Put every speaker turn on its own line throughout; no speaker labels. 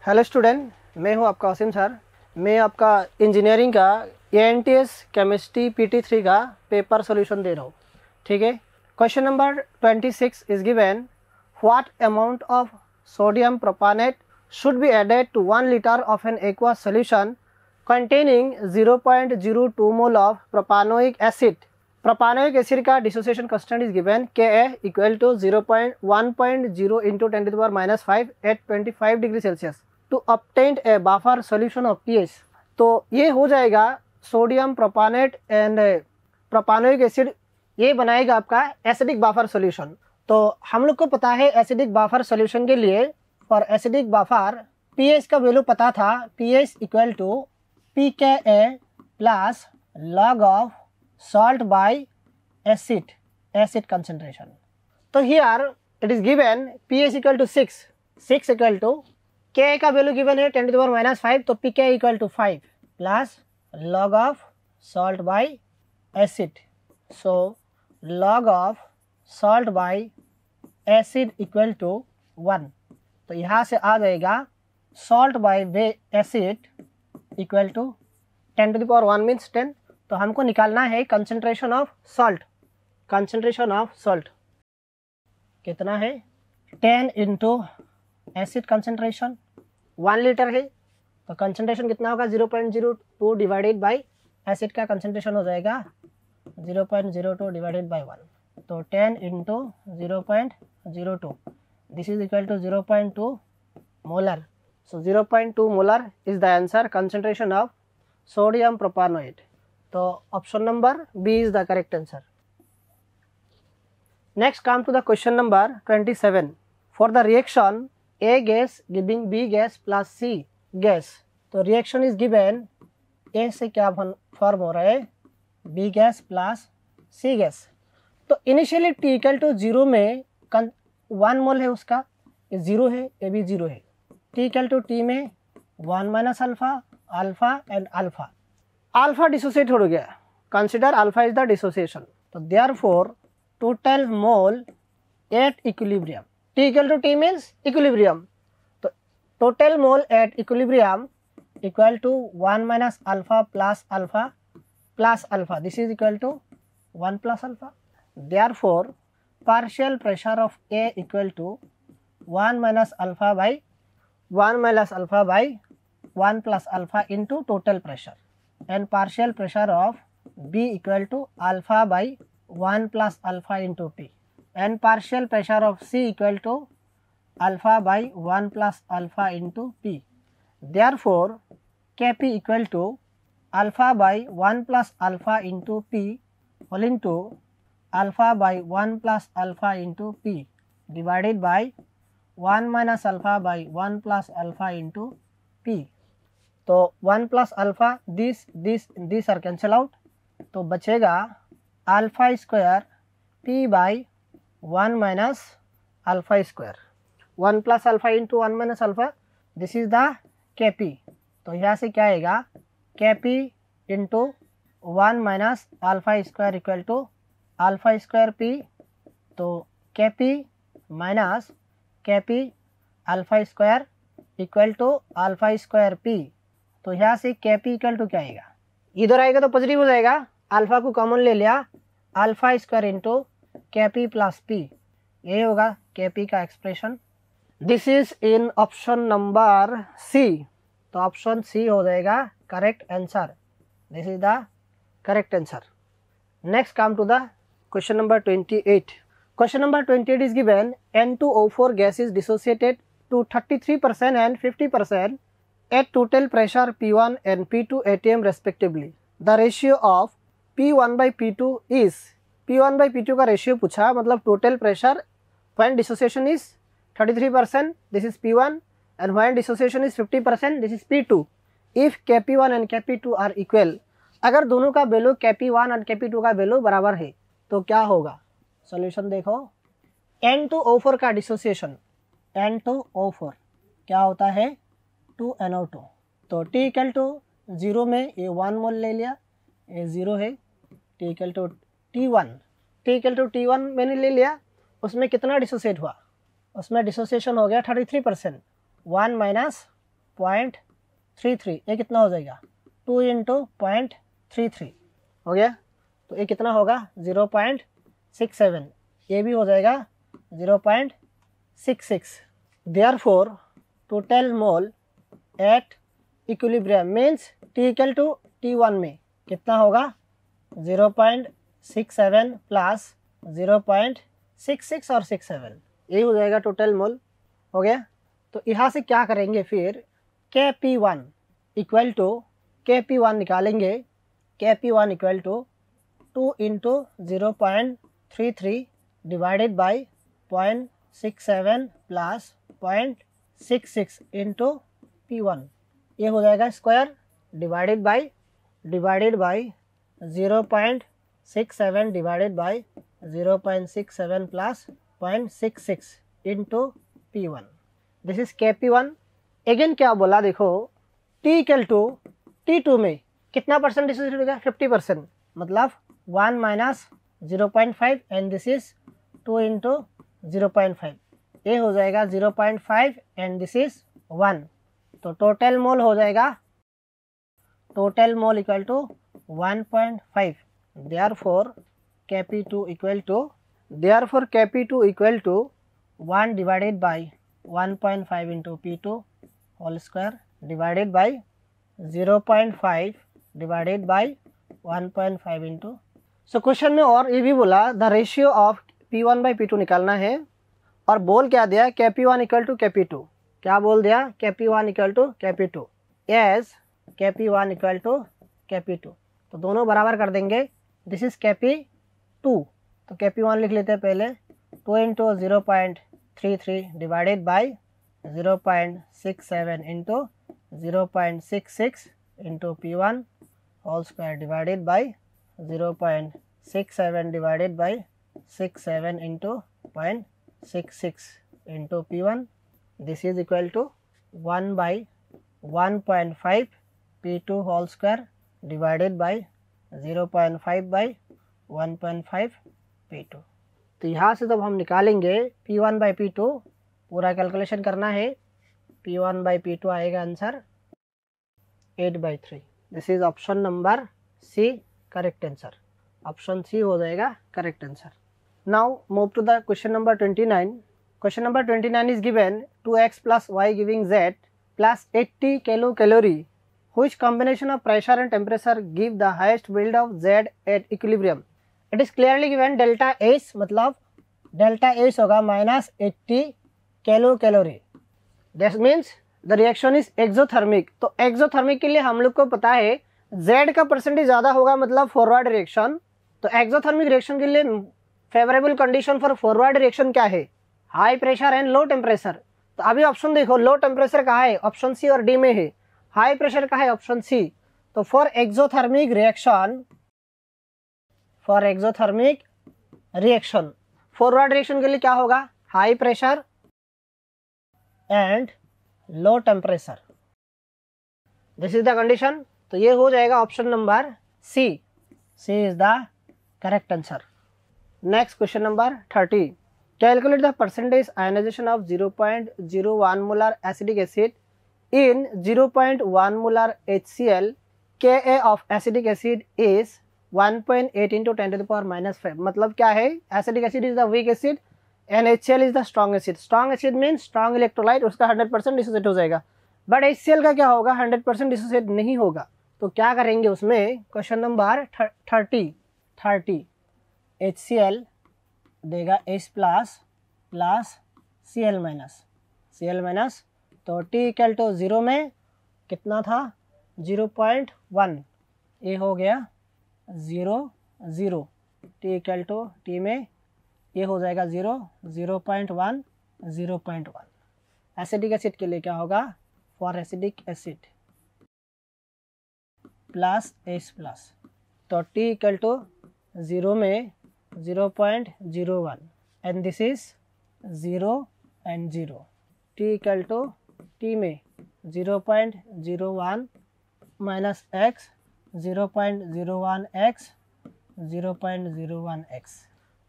Hello student, मैं हूं आपका वसीम सर। मैं आपका इंजीनियरिंग का ANTS केमिस्ट्री PT3 का पेपर सॉल्यूशन दे रहा हूं। ठीक है। Question number 26 is given, what amount of sodium propanoate should be added to 1 liter of an aqua solution containing 0.02 mole of propanoic acid. Propanoic acid का dissociation constant is given Ka equal to 0.1.0 into 10⁻⁵ at 25 degree Celsius to obtain a buffer solution of pH। तो ये हो जाएगा sodium propanoate and propanoic acid, ये बनाएगा आपका acidic buffer solution. तो हम लोग को पता है एसिडिक बफर सॉल्यूशन के लिए फॉर एसिडिक बफर pH का वैल्यू पता था, pH equal to pKa plus log of salt by acid concentration. तो here it is given pH equal to 6 equal to Ka का वैल्यू गिवन है 10⁻⁵, तो pK equal to 5 plus log of salt by acid, so log of salt by acid equal to 1। तो यहाँ से आ जाएगा salt by acid equal to 10⁻1 means 10। तो हमको निकालना है concentration of salt. Concentration of salt कितना है, 10 इंटू एसिड कंसंट्रेशन 1 लीटर है, तो कंसंट्रेशन कितना होगा 0.02 डिवाइडेड बाई एसिड का कंसंट्रेशन हो जाएगा 0.02 डिवाइडेड बाई 1, तो 10 into 0.02 this is equal to 0.2 molar. So 0.2 molar is the answer concentration of sodium propanoate. तो option number B is the correct answer. Next come to the question number 27, for the reaction A gas giving B gas plus C gas. तो reaction is given A से क्या form हो रहा है, B gas plus C gas. तो initially T equal to 0 में 1 मोल है उसका, ये 0 है, ये भी 0 है। T इक्वल टू T में 1 minus alpha, alpha and alpha. Alpha dissociate हो गया, consider alpha is the dissociation. तो therefore total mole at equilibrium, T equal to T means equilibrium, तो total mole at equilibrium equal to 1 minus alpha plus alpha, this is equal to 1 plus alpha. Therefore partial pressure of A equal to 1 minus alpha by 1 plus alpha into total pressure, and partial pressure of B equal to alpha by 1 plus alpha into P, and partial pressure of C equal to alpha by 1 plus alpha into P. Therefore, Kp equal to alpha by 1 plus alpha into P whole into alpha by 1 plus alpha into P divided by 1 minus alpha by 1 plus alpha into P. तो 1 plus alpha this are cancel out, तो बचेगा alpha square P by 1 minus alpha square, 1 plus alpha into 1 minus alpha, this is the Kp। तो यहाँ से क्या आएगा Kp into 1 minus alpha square equal to alpha square P, तो Kp minus Kp alpha square equal to alpha square P। तो यहाँ से Kp equal to क्या आएगा, इधर आएगा तो पॉजिटिव हो जाएगा, अल्फा को कॉमन ले लिया, alpha square into Kp plus P, ये होगा Kp का expression. This is in option number C, तो ऑप्शन C हो जाएगा correct answer, this is the correct answer. Next come to the question number 28। Question number 28 is given N2O4 gas is dissociated to 33% and 50% at total pressure P1 and P2 atm respectively. The ratio of P1 by P2 is, P1 by P2 का ratio पूछा, मतलब total pressure when dissociation is 33%, this is P1, and when dissociation is 50%, this is P2. If Kp1 and Kp2 are equal, अगर दोनों का value Kp1 और Kp2 का value बराबर है तो क्या होगा, सॉल्यूशन देखो। N2O4 का डिसोसिएशन, N2O4 क्या होता है 2NO2, तो T इक्वल टू 0 में ये 1 मोल ले लिया, ये 0 है, T इक्वल टू T1 मैंने ले लिया, उसमें कितना डिसोसिएट हुआ, उसमें डिसोसिएशन हो गया 33%, 1 माइनस 0.33, ये कितना हो जाएगा 2 इंटू 0.33 हो गया। तो ये कितना होगा 0.67, ये भी हो जाएगा 0.66। Therefore total mole at equilibrium means T equal to T1 में कितना होगा 0.67 प्लस 0.66 और 67, यही हो जाएगा टोटल मोल हो गया। तो यहाँ से क्या करेंगे फिर Kp1 इक्वल टू Kp1 निकालेंगे, Kp1 equal to 2 into 0.33 divided by 0.67 plus 0.66 into P1, ये हो जाएगा square divided by 0.67 divided by 0.67 plus 0.66 into P1, this is Kp1। Again क्या बोला देखो T इक्वल टू T2 में कितना परसेंट डिसोसिएट होगा 50%, मतलब 1 minus 0.5 and this is 2 into 0.5, ये हो जाएगा 0.5 एंड दिस इज 1। तो टोटल मोल हो जाएगा, total mole equal to 1.5। Therefore Kp2 equal to 1 divided by 1.5 into P2 whole square divided by 0.5 divided by 1.5 into. So question में और ये भी बोला the ratio of P1 by P2 निकालना है, और बोल क्या दिया Kp1 इक्वल टू Kp2, क्या बोल दिया Kp1 equal to Kp2 as Kp1 equal to Kp2, तो दोनों बराबर कर देंगे। दिस इज Kp2, तो Kp1 लिख लेते हैं पहले 2 into 0.33 divided by 0.67 into 0.66 into P1 whole square divided by 0.67 divided by 67 into 0.66 into P1, this is equal to 1 by 1.5 P2 whole square divided by 0.5 by 1.5 P2। तो यहाँ से जब हम निकालेंगे P1 बाई P2, पूरा कैलकुलेशन करना है, P1 by P2 आएगा answer 8/3। This is option number C correct answer, option C हो जाएगा correct answer. Now move to the question number 29। Question number 29 is given 2x plus y giving z plus 80 kilocalorie, which combination of pressure and temperature give the highest yield of z at equilibrium? It is clearly given delta H, मतलब delta H होगा minus 80 kilocalorie, that means the reaction is exothermic। तो exothermic के लिए हम लोग को पता है Z का परसेंटेज ज़्यादा होगा मतलब फॉरवर्ड रिएक्शन, तो एक्सोथर्मिक रिएक्शन के लिए favourable condition for forward reaction क्या है high pressure and low temperature. तो अभी ऑप्शन देखो लो टेम्परेचर कहाँ है ऑप्शन सी और डी में है, हाई प्रेशर कहाँ है ऑप्शन सी। तो for exothermic reaction forward reaction के लिए क्या होगा high pressure and low temperature, this is the condition. तो ये हो जाएगा option number C, C is the correct answer. Next question number 30, calculate the percentage ionization of 0.01 molar acetic acid in 0.1 molar HCl, Ka of acetic acid is 1.8 into 10⁻⁻5। मतलब क्या है acetic acid is the weak acid and HCl is the strong acid. Strong acid mean strong electrolyte, उसका 100% dissociate हो जाएगा, but HCl का क्या होगा 100% dissociate नहीं होगा। तो क्या करेंगे उसमें क्वेश्चन नंबर 30 HCl देगा H प्लस Cl माइनस, तो T इक्वल टू 0 में कितना था 0.1, ये हो गया 0 T इक्वल टू T में ये हो जाएगा 0.1 एसिडिक एसिड के लिए क्या होगा for acetic acid plus H plus, तो T इक्वल टू 0 में 0.01 and this is 0 and 0, T equal to T में 0.01 माइनस x 0.01x।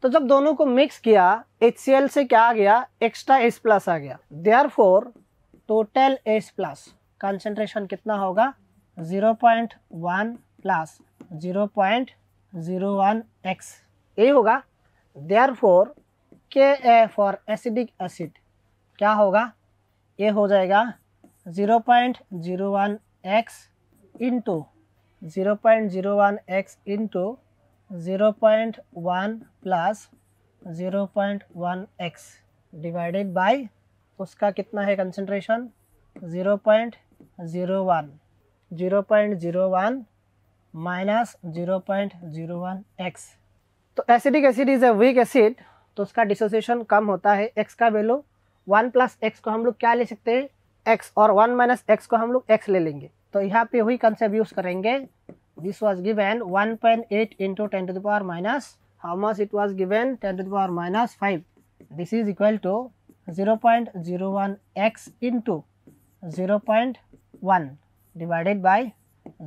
तो जब दोनों को मिक्स किया HCl से क्या आ गया एक्स्ट्रा H प्लस आ गया, therefore total H plus concentration कितना होगा 0.1 प्लस 0.01 x यही होगा। Therefore Ka for acetic acid क्या होगा, ये हो जाएगा 0.01 x into 0.01 x into 0.1 plus 0.1 x divided by उसका कितना है कंसंट्रेशन 0.01 माइनस 0.01 x। तो acidic acid is a weak acid, तो उसका डिसोसिएशन कम होता है। x का वैल्यू 1 प्लस एक्स को हम लोग क्या ले सकते हैं x, और 1 माइनस एक्स को हम लोग x ले लेंगे। तो यहाँ पे वही कंसेप्ट यूज करेंगे। This was given 1.8 into 10 to the power minus how much it was given 10 to the power minus 5। This is equal to 0.01 x into 0.1 divided by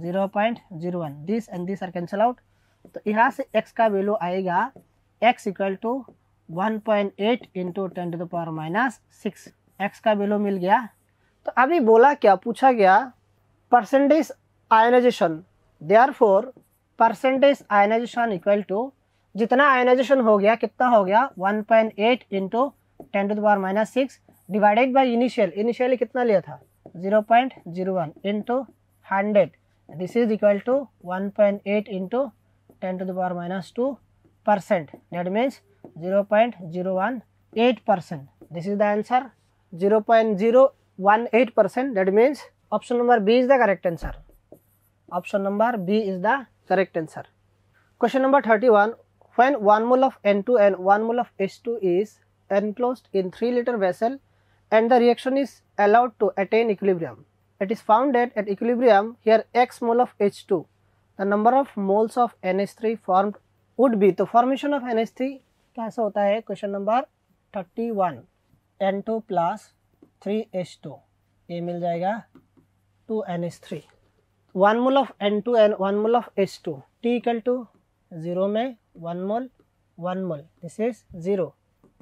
0.01। This and this are cancel out. तो यहाँ से x का value आएगा x equal to 1.8 into 10 to the power minus 6। x का value मिल गया। तो अभी बोला क्या, पूछा गया percentage ionization. Therefore percentage ionization equal to जितना आयनाइजेशन हो गया कितना हो गया 1.8 into 10 to the power minus 6 divided by initially कितना लिया था 0.01 into 100। This is equal to 1.8 into 10 to the power minus 2%. That means 0.018%. This is the answer 0.018%. That means option number B is the correct answer. Option number B is the correct answer. Question number 31. When 1 mole of N2 and 1 mole of H2 is enclosed in 3 liter vessel and the reaction is allowed to attain equilibrium, it is found that at equilibrium here x mole of H2 the number of moles of NH3 formed would be। तो formation of NH3 कैसा होता है, question number 31 N2 plus 3H2 ये मिल जाएगा 2NH3 1 mole of N2 and 1 mole of H2 T equal to 0 में 1 mole this is 0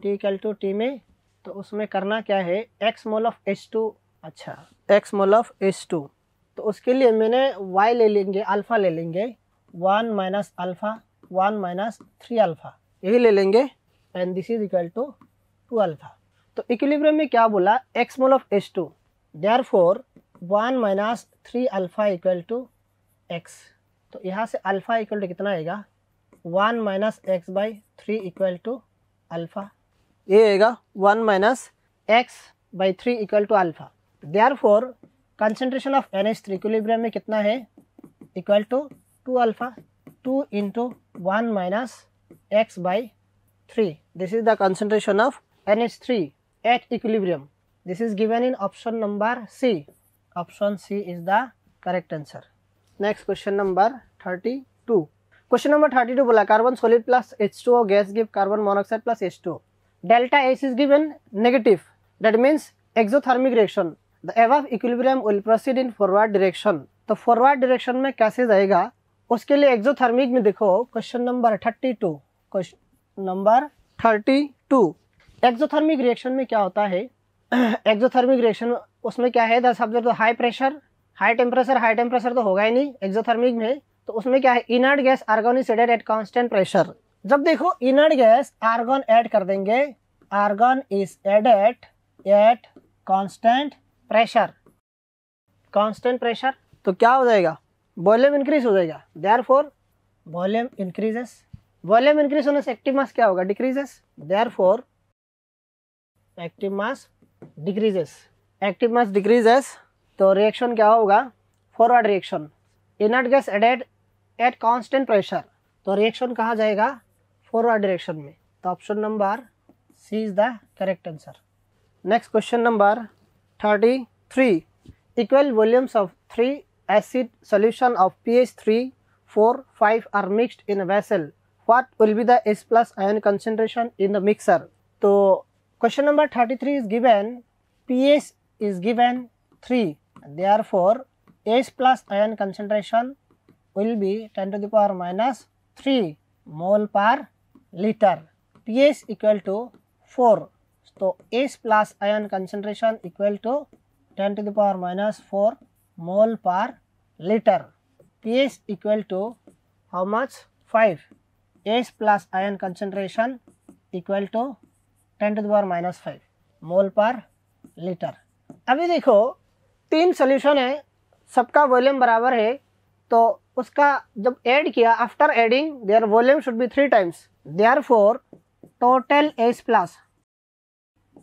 T equal to T में। तो उसमें करना क्या है x मोल ऑफ H2, अच्छा x मोल ऑफ H2, तो उसके लिए मैंने y ले लेंगे, अल्फ़ा ले लेंगे 1 माइनस अल्फ़ा 1 माइनस 3 अल्फ़ा यही ले लेंगे and this is equal to 2 alpha. तो इक्विलिब्रियम में क्या बोला x mole of H2 therefore 1 minus 3 alpha equal to x। तो यहाँ से अल्फ़ा इक्वल टू कितना आएगा 1 minus x by 3 equal to alpha, ये आएगा 1 minus x by 3 equal to alpha. Therefore concentration of NH3 equilibrium में कितना है equal to 2 alpha 2 into 1 minus x by 3। This is the concentration of NH3 at equilibrium. This is given in option number C। Option C is the correct answer. Next question number 32। Question number 32 बोला carbon solid plus H2O gas give carbon monoxide plus H2O। Delta H is given negative, that means exothermic reaction. The above equilibrium will proceed in forward direction। तो forward direction में कैसे जाएगा उसके लिए exothermic में देखो question number 32। Question number 32 exothermic reaction में क्या होता है एक्सोथर्मिक रिएक्शन उसमें क्या है द सब्जेक्ट तो हाई प्रेशर हाई टेम्परेचर तो होगा ही नहीं एक्सोथर्मिक में। तो उसमें क्या है inert gas argon is added at constant pressure. जब देखो इनर्ट गैस आर्गन ऐड कर देंगे, argon is added at constant pressure तो क्या हो जाएगा वॉल्यूम इंक्रीज हो जाएगा। Therefore volume increases, volume increase होने से एक्टिव मास क्या होगा decreases. Therefore active mass decreases. तो रिएक्शन क्या होगा forward reaction. Inert gas added at constant pressure, तो रिएक्शन कहाँ जाएगा फॉरवर्ड डायरेक्शन में। तो option number C is the correct answer. Next question number 33 equal volumes of 3 acid solution of pH 3, 4, 5 are mixed in a vessel. What will be the H plus ion concentration in the mixer? तो question number 33 is given pH is given 3, therefore H plus ion concentration will be 10 to the power minus 3 mole per liter। pH equal to 4, तो H plus ion concentration equal to 10 to the power minus 4 mole per liter. pH equal to how much? 5. S plus ion concentration equal to 10 to the power minus 5 मोल पर litre. अभी देखो 3 solution है, सबका volume बराबर है, तो उसका जब ऐड किया, after adding there volume should be 3 times. Therefore total S plus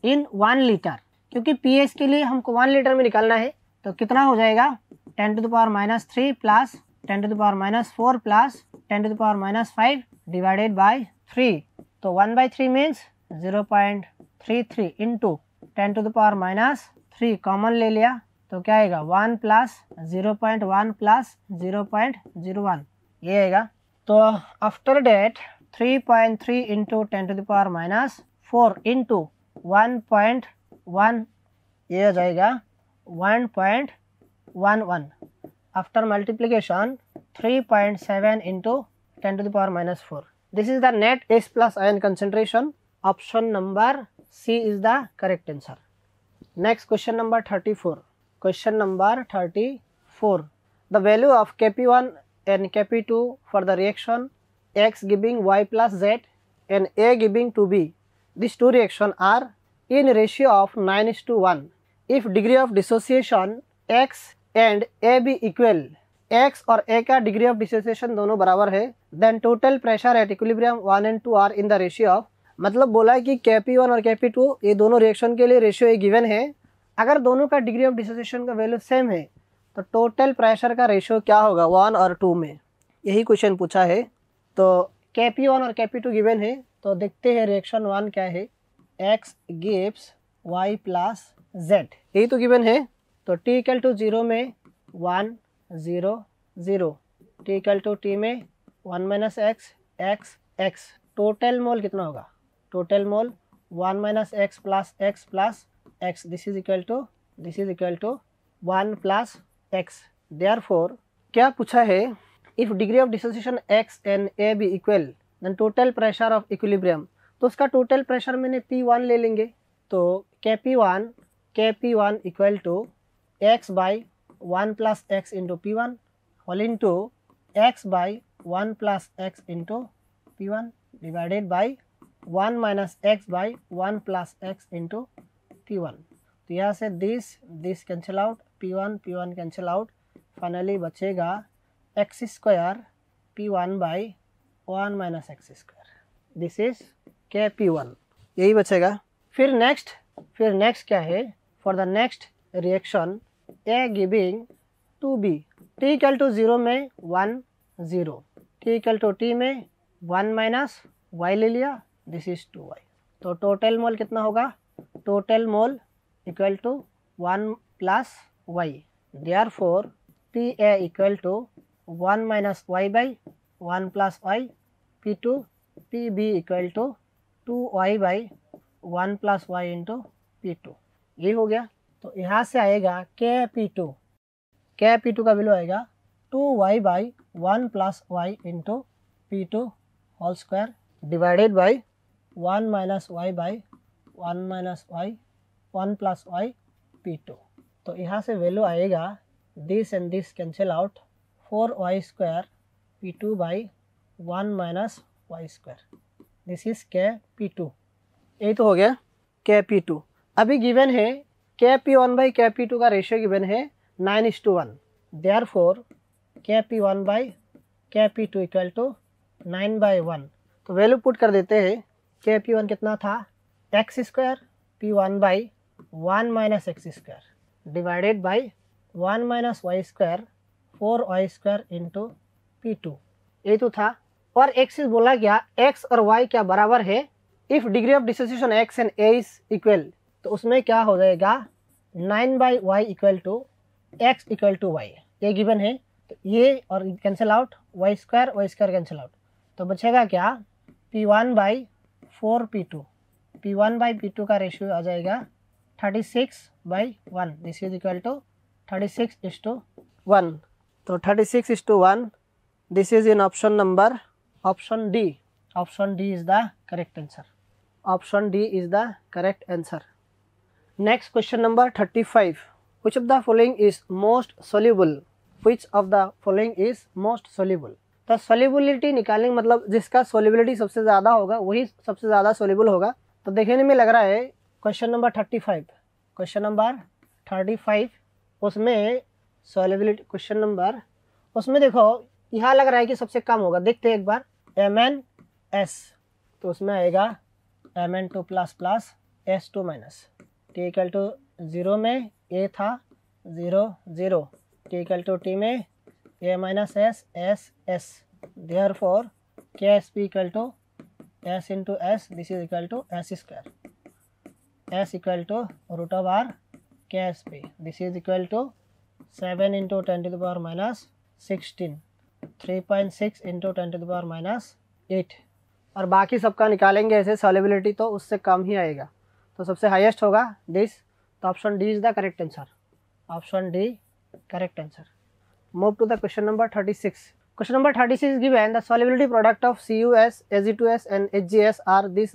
in 1 litre, क्योंकि पीएच के लिए हमको 1 लीटर में निकालना है, तो कितना हो जाएगा? 10 to the power minus 3 plus 10 to the power minus 4 plus 10 to the power minus 5 divided by 3. तो 1/3 means 0.33 into 10 to the power minus 3 common ले लिया, तो क्या आएगा? 1 प्लस 0.1 प्लस 0.01 ये आएगा. तो after that 3.3 into 10 to the power minus 4 into 1.1 ये हो जाएगा 1.11. After multiplication 3.7 into 10 to the power minus 4. This is the net S plus ion concentration. Option number C is the correct answer. Next question number 34. Question number 34. The value of Kp1 and Kp2 for the reaction X giving Y plus Z and A giving 2B. These two reactions are in ratio of 9:1. If degree of dissociation X and A be equal, X और A का degree of dissociation दोनों बराबर है, then total pressure at equilibrium 1 and 2 are in the ratio of. मतलब बोला है कि Kp1 और Kp2 ये दोनों रिएक्शन के लिए रेशियो गिवन है. अगर दोनों का डिग्री ऑफ डिसोसिएशन का वैल्यू सेम है तो टोटल प्रेशर का रेशियो क्या होगा 1 और 2 में, यही क्वेश्चन पूछा है. तो Kp1 और Kp2 गिवन है, तो देखते हैं रिएक्शन 1 क्या है. X gives Y plus Z, यही तो गिवन है. तो T इक्वल टू 0 में 1 0 0, T इक्वल टू T में 1 minus X X X. Total mole कितना होगा? Total mole 1 minus X plus X. This is equal to 1 plus X. Therefore क्या पूछा है? If degree of dissociation X and A B equal then total pressure of equilibrium. तो उसका total pressure मैंने P1 ले लेंगे, तो Kp1 equal to x by 1 plus x into P1 whole into x by 1 plus x into P1 divided by 1 minus x by 1 plus x into P1. तो यहाँ से this cancel out, P1 cancel out, finally बचेगा x square P1 by 1 minus x square. This is Kp1, यही बचेगा. फिर next क्या है? For the next reaction A giving 2B, T equal to 0 में 1 0, T इक्वल टू T में 1 minus Y ले लिया, दिस इज 2Y. तो टोटल मोल कितना होगा? Total mole equal to 1 plus Y. Therefore PA equal to 1 minus Y by 1 plus Y. PB equal to 2Y by 1 plus Y into P2. ये हो गया. तो यहाँ से आएगा Kp2 का वैल्यू आएगा 2Y by 1 plus Y into P2 whole square divided by 1 minus Y by 1 minus Y 1 plus Y P2. तो यहाँ से वैल्यू आएगा this and this cancel out, 4Y square P2 by 1 minus Y square. This is Kp2. यही तो हो गया Kp2. अभी given है Kp1 बाई Kp2 का रेशियो गिवन है 9:1. Therefore Kp1 by Kp2 equal to 9/1. तो वैल्यू पुट कर देते हैं. Kp1 कितना था? X square P1 by 1 minus x square divided by 1 minus Y square 4y square into P2. ये तो था. और एक चीज बोला गया x और y क्या बराबर है. If degree of dissociation x and a is equal, तो उसमें क्या हो जाएगा 9/y equal to x equal to y. ये गिवन है, तो ये और cancel out, y square cancel out. तो बचेगा क्या? P1 by 4 P2. P1 by P2 का रेशियो आ जाएगा 36/1. This is equal to 36:1. तो 36:1. This is in option number option D. Option D is the correct answer. Option D is the correct answer. Next question number 35. Which of the following is most soluble, which of the following is most soluble. तो solubility निकालने मतलब जिसका solubility सबसे ज़्यादा होगा वही सबसे ज़्यादा सोल्यूबल होगा। तो देखने में लग रहा है क्वेश्चन नंबर 35, क्वेश्चन नंबर 35 उसमें सोल्यूबिलिटी क्वेश्चन नंबर उसमें देखो यहाँ लग रहा है कि सबसे कम होगा। देखते हैं एक बार MnS, तो उसमें आएगा Mn2 plus plus S2 minus T equal to 0 में A था 0 0, T इक्वल टू T में A minus S S S, therefore KSP equal to S into S, this is equal to S square, S equal to root of R KSP, this is equal to 7 into 10 to the power minus 16, 3.6 into 10 to the power minus 8, और बाकी सबका निकालेंगे ऐसे solubility तो उससे कम ही आएगा। तो सबसे हाईएस्ट होगा दिस, तो option D is the correct answer, option D correct answer. Move to the question number 36। Question number 36 given the solubility product of CuS, Ag2S and HgS are this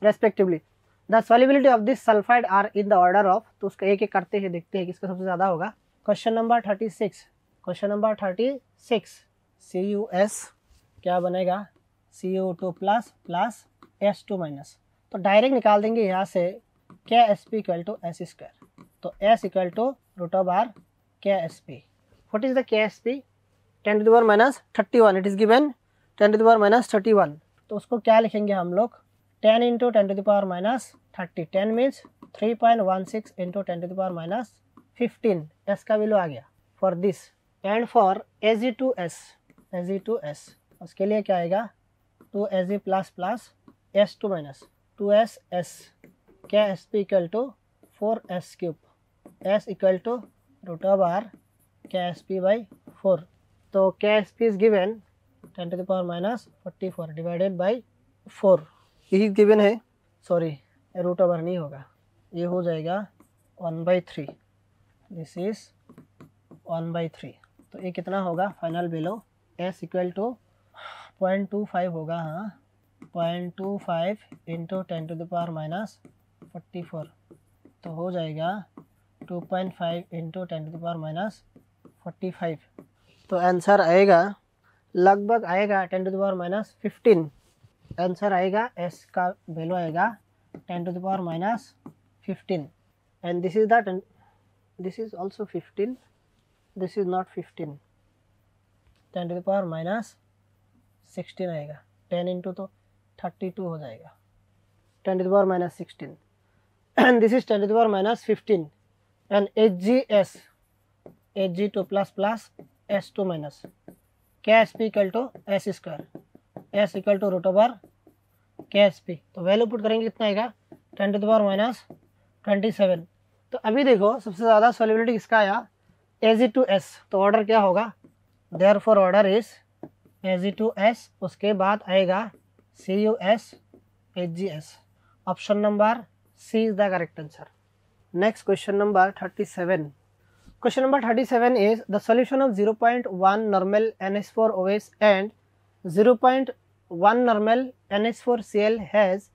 respectively. The solubility of this sulphide are in the order of, तो उसका एक एक करते हैं देखते हैं किसका सबसे ज़्यादा होगा। Question number 36, question number 36 CuS क्या बनेगा Cu2 plus plus S2 minus, तो डायरेक्ट निकाल देंगे यहाँ से KSP equal to S square, तो S equal to root of R KSP। What is the KSP? 10 to the power minus 31, it is given 10 to the power minus 31, तो उसको क्या लिखेंगे हम लोग 10 into 10 to the power minus 30, 10 means 3.16 into 10 to the power minus 15, S का value आ गया for this. And for Ag2S उसके लिए क्या आएगा 2Ag plus plus S2 minus 2SS, KSP equal to 4S cube, S equal to root of R KSP by 4, तो KSP is given 10 to the power minus 44 divided by 4, यही given है, sorry root over नहीं होगा, ये हो जाएगा 1/3, this is 1/3, तो ये कितना होगा final value S equal to 0.25 होगा, हाँ 0.25 into 10 to the power minus 44, तो हो जाएगा 2.5 into 10 to the power minus 45, तो आंसर आएगा लगभग आएगा 10 to the power minus 15, answer आएगा S का वैल्यू आएगा 10 to the power minus 15, and this is the this is also 15, this is not 15, 10 to the power minus 16 आएगा, 10 into तो 32 हो जाएगा, 10 to the power minus 16, and this is 10 to the power minus 15, and HgS Ag2 plus plus S2 minus KSP equal to S square, S equal to root over KSP, तो value put करेंगे कितना आएगा 10 to the power minus 27। तो अभी देखो सबसे ज़्यादा solubility किसका आया Ag2S, तो ऑर्डर क्या होगा देयरफॉर ऑर्डर इज Ag2S, उसके बाद आएगा CuS HgS, option number C is the correct answer. Next question number 37। Question number 37 is the solution of 0.1 normal NH4OH and 0.1 normal NH4Cl has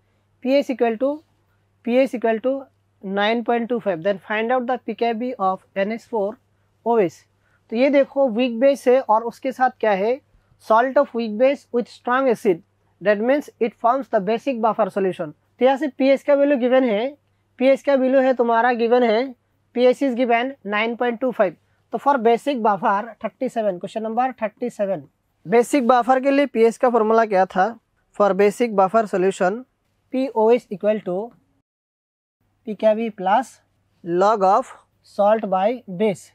pH equal to 9.25, then find out the pKb of NH4OH। तो ये देखो weak base है और उसके साथ क्या है salt of weak base with strong acid, that means it forms the basic buffer solution. तो यहाँ से pH का वैल्यू गिवन है, pH का वैल्यू है तुम्हारा गिवन है pH इज गिवन 9.25, तो for basic buffer 37, question number 37, basic buffer के लिए pH का फॉर्मूला क्या था for basic buffer solution POH equal to pKb plus log of salt by base.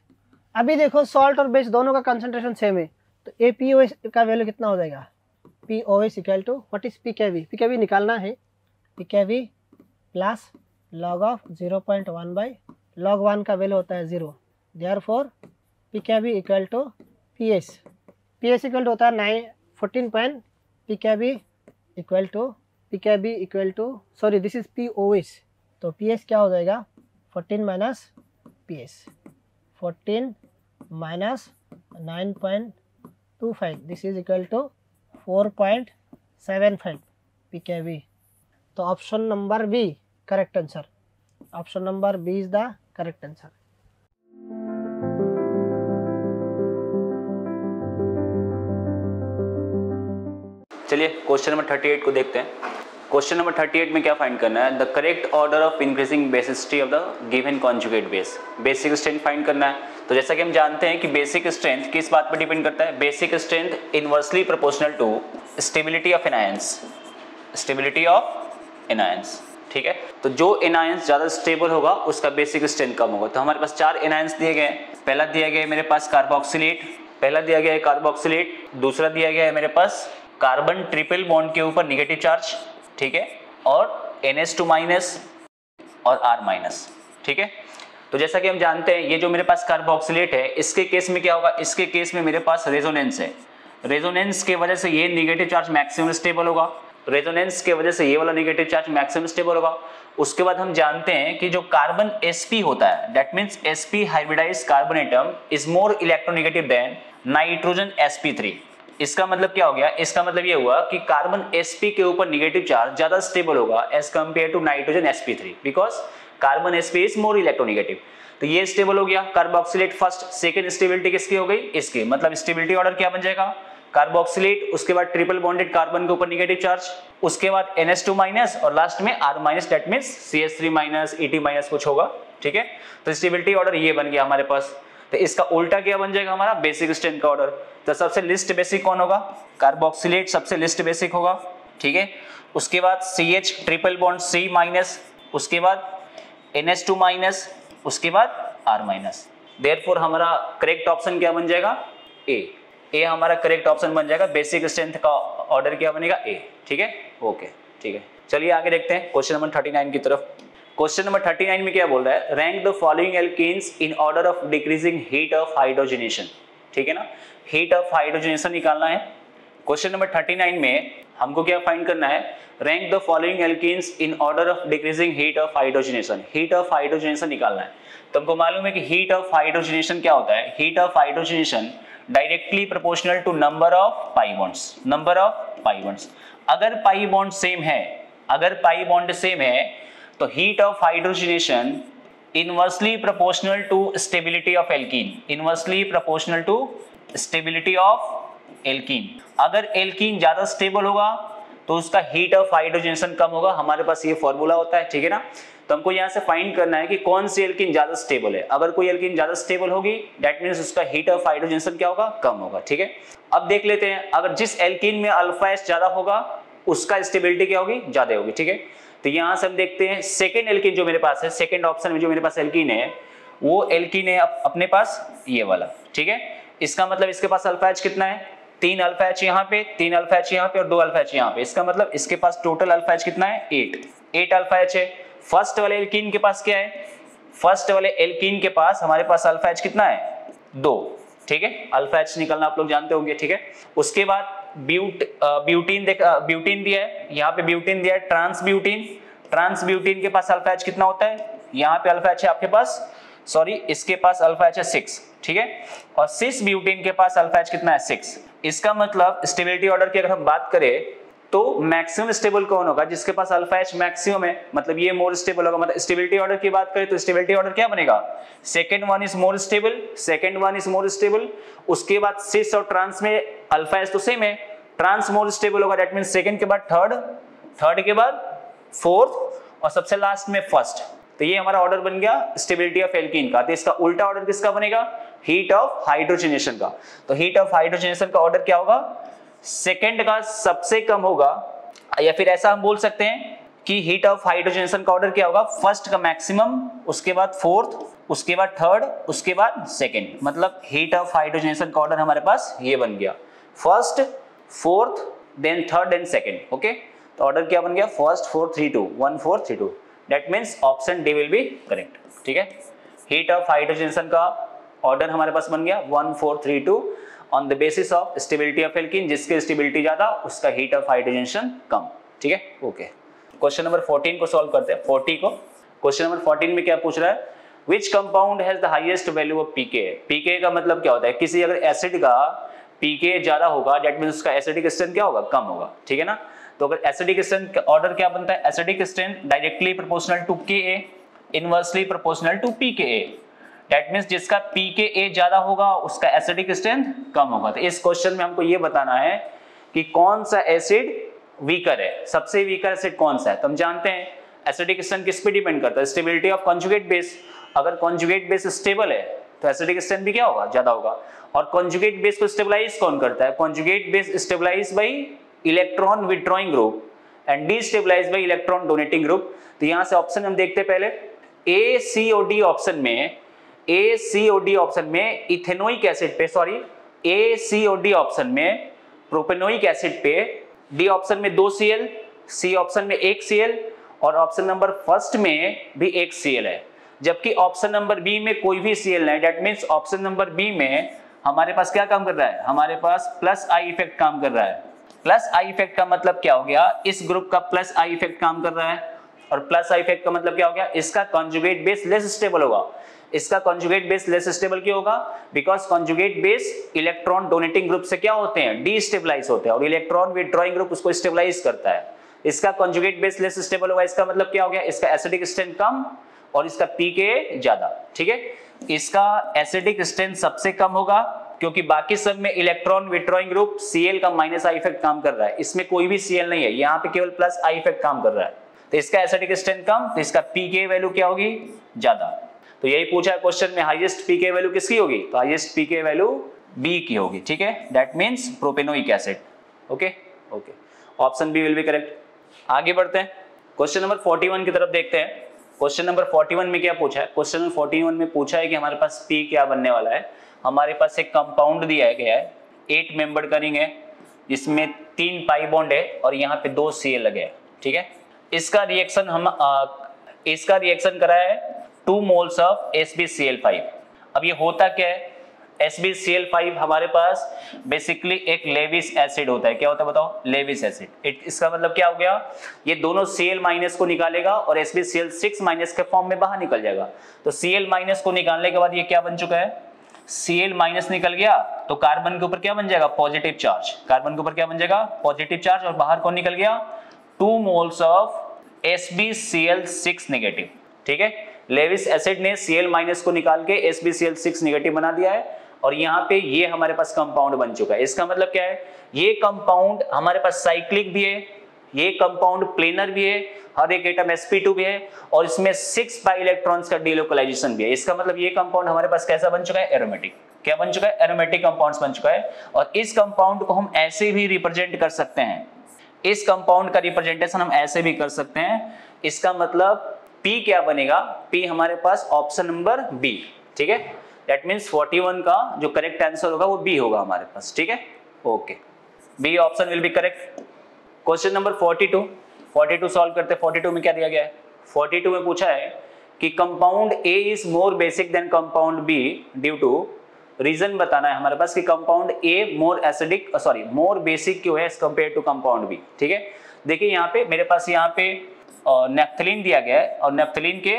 अभी देखो सॉल्ट और बेस दोनों का कंसंट्रेशन सेम है, तो APOH का वैल्यू कितना हो जाएगा POH equal to what is pKb, pKb निकालना है, pKb plus log of 0.1 by log 1 का वैल्यू होता है 0, therefore pKb equal to pH equal to होता है 14 pKb equal to sorry this is POH, तो pH क्या हो जाएगा 14 minus pH, 14 minus 9.25, this is equal to 4.75 pKb, तो option number B correct answer, option number B is the correct answer.
चलिए question number 38 को देखते हैं। क्वेश्चन नंबर 38 में क्या फाइंड करना है, the correct order of increasing basicity of the given conjugate base, basic strength find करना है। तो जैसा कि हम जानते हैं कि बेसिक स्ट्रेंथ किस बात पर डिपेंड करता है, basic strength inversely proportional to stability of anions, stability of anions, ठीक है। तो जो एनायंस ज्यादा स्टेबल होगा उसका बेसिक स्ट्रेंथ कम होगा। तो हमारे पास 4 एनायंस दिए गए हैं। पहला दिया गया है मेरे पास कार्बोक्सिलेट, पहला दिया गया है कार्बोक्सिलेट, दूसरा दिया गया है मेरे पास कार्बन ट्रिपल बॉन्ड के ऊपर नेगेटिव चार्ज, ठीक है, और NH2 माइनस और R माइनस, ठीक है। तो जैसा कि हम जानते हैं ये जो मेरे पास कार्बोक्सिलेट है इसके केस में क्या होगा, इसके केस में मेरे पास रेजोनेंस है, रेजोनेंस के वजह से ये नेगेटिव चार्ज मैक्सिमम स्टेबल होगा, रेजोनेंस के वजह से ये वाला नेगेटिव चार्ज मैक्सिमम स्टेबल होगा। उसके बाद हम जानते हैं कि जो कार्बन sp होता है, that means sp hybridised carbon atom is more electronegative than nitrogen sp3। इसका मतलब क्या हो गया, इसका मतलब ये हुआ कि कार्बन sp के ऊपर नेगेटिव चार्ज ज्यादा स्टेबल होगा as compare to nitrogen sp3 because carbon sp is more electronegative. तो ये स्टेबल हो गया कार्बोक्सिलेट फर्स्ट। सेकंड स्टेबिलिटी किसकी हो गई, इसकी, मतलब स्टेबिलिटी ऑर्डर क्या बन जाएगा, कार्बोक्सिलेट, उसके बाद ट्रिपल बॉन्डेड कार्बन के ऊपर नेगेटिव चार्ज, उसके बाद NH2 माइनस और लास्ट में R minus, that means CH3 minus, Et minus कुछ होगा, ठीक है। तो स्टेबिलिटी ऑर्डर ये बन गया हमारे पास। तो इसका उल्टा क्या बन जाएगा हमारा, बेसिक स्ट्रेंथ का ऑर्डर। तो सबसे लिस्ट बेसिक कौन होगा, कार्बोक्सिलेट सबसे लिस्ट बेसिक होगा, ठीक है। उसके बाद CH triple bond C minus, उसके बाद NH2 माइनस, उसके बाद R माइनस। देयरफॉर हमारा करेक्ट ऑप्शन क्या बन जाएगा, ए हमारा करेक्ट ऑप्शन बन जाएगा। बेसिक स्ट्रेंथ का ऑर्डर क्या बनेगा, ए, ठीक है, ओके, ठीक है। चलिए आगे देखते हैं क्वेश्चन नंबर 39 की तरफ। क्वेश्चन नंबर 39 में क्या बोल रहा है, rank the following alkenes in order of decreasing heat of hydrogenation, ठीक है ना, हीट ऑफ हाइड्रोजनेशन निकालना है। क्वेश्चन नंबर 39 में हमको क्या फाइंड करना है, rank the following alkenes in order of decreasing heat of hydrogenation, heat of hydrogenation निकालना है। तो हमको मालूम है कि हीट ऑफ हाइड्रोजनेशन क्या होता है, heat of hydrogenation directly proportional to number of pi bonds, number of pi bonds. अगर पाई बॉन्ड सेम है, अगर पाई बॉन्ड सेम है तो heat of hydrogenation inversely proportional to stability of alkene, inversely proportional to stability of alkene. अगर alkene ज्यादा stable होगा तो उसका हीट ऑफ हाइड्रोजनेशन कम होगा। हमारे पास ये फॉर्मूला होता है, ठीक है ना। तो हमको यहाँ से फाइंड करना है कि कौन सी एल्कीन ज्यादा स्टेबल है। अगर कोई एल्कीन ज्यादा स्टेबल होगी दैट मींस उसका हीट ऑफ हाइड्रोजनेशन क्या होगा, कम होगा, ठीक है। अब देख लेते हैं, अगर जिस एल्कीन में अल्फा एच ज्यादा होगा उसका स्टेबिलिटी क्या होगी, ज्यादा होगी, ठीक है। तो यहाँ से हम देखते हैं सेकेंड एल्कीन जो मेरे पास है, सेकेंड ऑप्शन में जो मेरे पास एल्कीन है वो एल्कीन है अपने पास ये वाला, ठीक है। इसका मतलब इसके पास अल्फा एच कितना है, 3 अल्फा एच यहाँ पे, 3 अल्फा एच यहाँ पे और 2 अल्फा एच यहाँ पे। इसका मतलब इसके पास टोटल अल्फा एच कितना है, 8 अल्फा एच है। फर्स्ट वाले एल्कीन के पास क्या है, फर्स्ट वाले एल्कीन के पास हमारे पास अल्फा एच कितना है, 2, ठीक है। अल्फा एच निकलना आप लोग जानते होंगे, ठीक है। उसके बाद ब्यूटीन ब्यूटीन दिया है, यहाँ पे ब्यूटीन दिया है, ट्रांस ब्यूटीन के पास अल्फा एच कितना होता है, यहाँ पे अल्फा एच है आपके पास, सॉरी इसके पास अल्फा एच है 6, ठीक है। और सिस ब्यूटीन के पास अल्फा एच कितना है, 6। इसका मतलब स्टेबिलिटी ऑर्डर की अगर हम बात करें तो मैक्सिमम स्टेबल कौन होगा, जिसके पास अल्फा एच मैक्सिमम है, मतलब ये मोर स्टेबल होगा। मतलब स्टेबिलिटी ऑर्डर की बात करें तो स्टेबिलिटी ऑर्डर क्या बनेगा, second one is more stable, second one is more stable. उसके बाद सिस और ट्रांस में अल्फा एच तो सेम है, ट्रांस मोर स्टेबल होगा, दैट मींस सेकंड के बाद थर्ड, थर्ड के बाद फोर्थ और सबसे लास्ट में फर्स्ट। तो ये हमारा ऑर्डर बन गया स्टेबिलिटी ऑफ एल्कीन का। तो इसका उल्टा ऑर्डर किसका बनेगा, हीट ऑफ हाइड्रोजनेशन का। तो हीट ऑफ हाइड्रोजनेशन का ऑर्डर क्या होगा, सेकंड का सबसे कम होगा, या फिर ऐसा हम बोल सकते हैं कि हीट ऑफ हाइड्रोजनेशन का ऑर्डर क्या होगा, फर्स्ट का मैक्सिमम, उसके बाद फोर्थ, उसके बाद थर्ड, उसके बाद सेकंड। मतलब हीट ऑफ हाइड्रोजनेशन का ऑर्डर हमारे पास ये बन गया, first, fourth, then third and second, okay. तो ऑर्डर क्या बन गया, first 4 3 2, 1 4 3 2, that means option D will be correct, ठीक है। हीट ऑफ हाइड्रोजनेशन का ऑर्डर हमारे पास बन गया 1 4 3 2 on the basis of stability of alkene, जिसके स्टेबिलिटी ज्यादा उसका हीट ऑफ हाइड्रोजनेशन कम, ठीक है, ओके। क्वेश्चन नंबर 14 को सॉल्व करते हैं, 40 को। क्वेश्चन नंबर 14 में क्या पूछ रहा है, which compound has the highest value of pK. PK का मतलब क्या होता है, किसी अगर एसिड का पीके ज्यादा होगा दैट मींस उसका एसिडिक स्ट्रेंथ क्या होगा, कम होगा, ठीक है ना। तो अगर एसिडिक स्ट्रेंथ का ऑर्डर क्या बनता है, acidic strength directly proportional to Ka, inversely proportional to pKa, that means जिसका pKa ज्यादा होगा उसका एसिडिक स्ट्रेंथ कम होगा। तो इस क्वेश्चन में हमको ये बताना है कि कौन सा एसिड वीकर है, सबसे वीकर एसिड कौन सा है। तो हम जानते हैं एसिडिक स्ट्रेंथ किस पे डिपेंड करता है, स्टेबिलिटी ऑफ कॉन्जुगेट बेस। अगर कॉन्जुगेट बेस स्टेबल है तो एसिडिक स्ट्रेंथ भी क्या होगा, ज्यादा होगा। और कॉन्जुगेट बेस को स्टेबलाइज कौन करता है, conjugate base stabilize by electron withdrawing group and destabilize by electron donating group. तो यहां से ऑप्शन हम देखते हैं पहले ACOD ऑप्शन में, ACOD ऑप्शन में इथेनोइक एसिड पे, सॉरी ACOD ऑप्शन में प्रोपेनोइक एसिड पे, डी ऑप्शन में 2 Cl, सी ऑप्शन में 1 Cl और ऑप्शन नंबर फर्स्ट में भी 1 Cl है, जबकि ऑप्शन नंबर बी में कोई भी Cl नहीं। That means option number B में हमारे पास क्या काम कर रहा है, हमारे पास प्लस आई इफेक्ट काम कर रहा है। प्लस आई इफेक्ट का मतलब क्या हो गया, इस ग्रुप का प्लस आई इफेक्ट काम कर रहा है, और प्लस आई इफेक्ट का मतलब क्या हो गया, इसका कॉन्जुगेट बेस लेस स्टेबल होगा। इसका कॉन्जुगेट बेस लेस स्टेबल क्यों होगा, because conjugate base electron donating group से क्या होते हैं, डीस्टेबलाइज होते हैं, और इलेक्ट्रॉन विथड्रॉइंग ग्रुप उसको स्टेबलाइज करता है। इसका कॉन्जुगेट बेस लेस स्टेबल होगा, इसका मतलब क्या हो गया, इसका एसिडिक स्ट्रेंथ कम और इसका पीके ज्यादा। ठीक है, इसका एसिडिक स्ट्रेंथ सबसे कम होगा क्योंकि बाकी सब में इलेक्ट्रॉन विथड्रॉइंग ग्रुप Cl का माइनस आई इफेक्ट काम कर रहा है, इसमें कोई भी Cl नहीं है, यहाँ पे केवल प्लस आई इफेक्ट काम कर रहा है। तो इसका एसिडिक स्ट्रेंथ कम, तो इसका पीके वैल्यू क्या होगी, ज्यादा। तो यही पूछा है क्वेश्चन में, हाईएस्ट पीके वैल्यू किसकी होगी, तो हाईएस्ट पीके वैल्यू बी की होगी। ठीक है, that means propanoic acid. Okay okay, option B will be correct. आगे बढ़ते हैं, क्वेश्चन नंबर 41 की तरफ देखते हैं। क्वेश्चन नंबर 41 में क्या पूछा है, क्वेश्चन नंबर 41 में पूछा है कि हमारे पास पी क्या बनने वाला है। हमारे पास एक कंपाउंड दिया गया है, 8 मेंबर्ड का रिंग है, जिसमें 3 पाई बॉन्ड है और यहाँ पे 2 Cl लगे हैं। ठीक है, इसका रिएक्शन करा है 2 मोल्स ऑफ SbCl5। अब ये होता क्या है, SbCl5 हमारे पास बेसिकली एक लेविस एसिड होता है। क्या होता है बताओ, लेविस एसिड। इसका मतलब क्या हो गया, ये दोनों Cl माइनस को निकालेगा और SbCl6 माइनस के फॉर्म में बाहर निकल जाएगा। तो Cl माइनस को निकालने के बाद ये क्या बन चुका है, Cl माइनस निकल गया तो कार्बन के ऊपर क्या बन जाएगा, पॉजिटिव चार्ज। कार्बन के ऊपर क्या बन जाएगा, पॉजिटिव चार्ज, और बाहर कौन निकल गया, 2 मोल्स ऑफ SbCl6 नेगेटिव। ठीक है, लेविस एसिड ने Cl माइनस को निकाल के SbCl6 नेगेटिव बना दिया है और यहाँ पे ये हमारे पास कंपाउंड बन चुका है। इसका मतलब क्या है, ये कंपाउंड हमारे पास साइक्लिक भी है, ये कंपाउंड प्लेनर भी है, हर एक एटम sp2 भी है और इसमें 6 पाई इलेक्ट्रॉन्स का डीलोकलाइजेशन भी है। इसका मतलब ये कंपाउंड हमारे पास कैसा बन चुका है, एरोमेटिक। क्या बन चुका है, एरोमेटिक कंपाउंड्स बन चुका है। और इस कंपाउंड को हम ऐसे भी रिप्रेजेंट कर सकते हैं, इस कंपाउंड का रिप्रेजेंटेशन हम ऐसे भी कर सकते हैं। इसका मतलब P क्या बनेगा, P हमारे पास ऑप्शन नंबर B। ठीक है, दैट मींस 41 का जो करेक्ट आंसर होगा वो B होगा हमारे पास। ठीक है, okay, B option will be correct. Question number 42 solve करते हैं। 42 में क्या दिया गया है, 42 में पूछा है कि compound A is more basic than compound B due to, reason बताना है हमारे पास कि कंपाउंड A मोर बेसिक क्यों है as compare to compound B। ठीक है, देखिए यहाँ पे मेरे पास यहाँ पे नेफ्थलीन दिया गया है और नेफ्थलीन के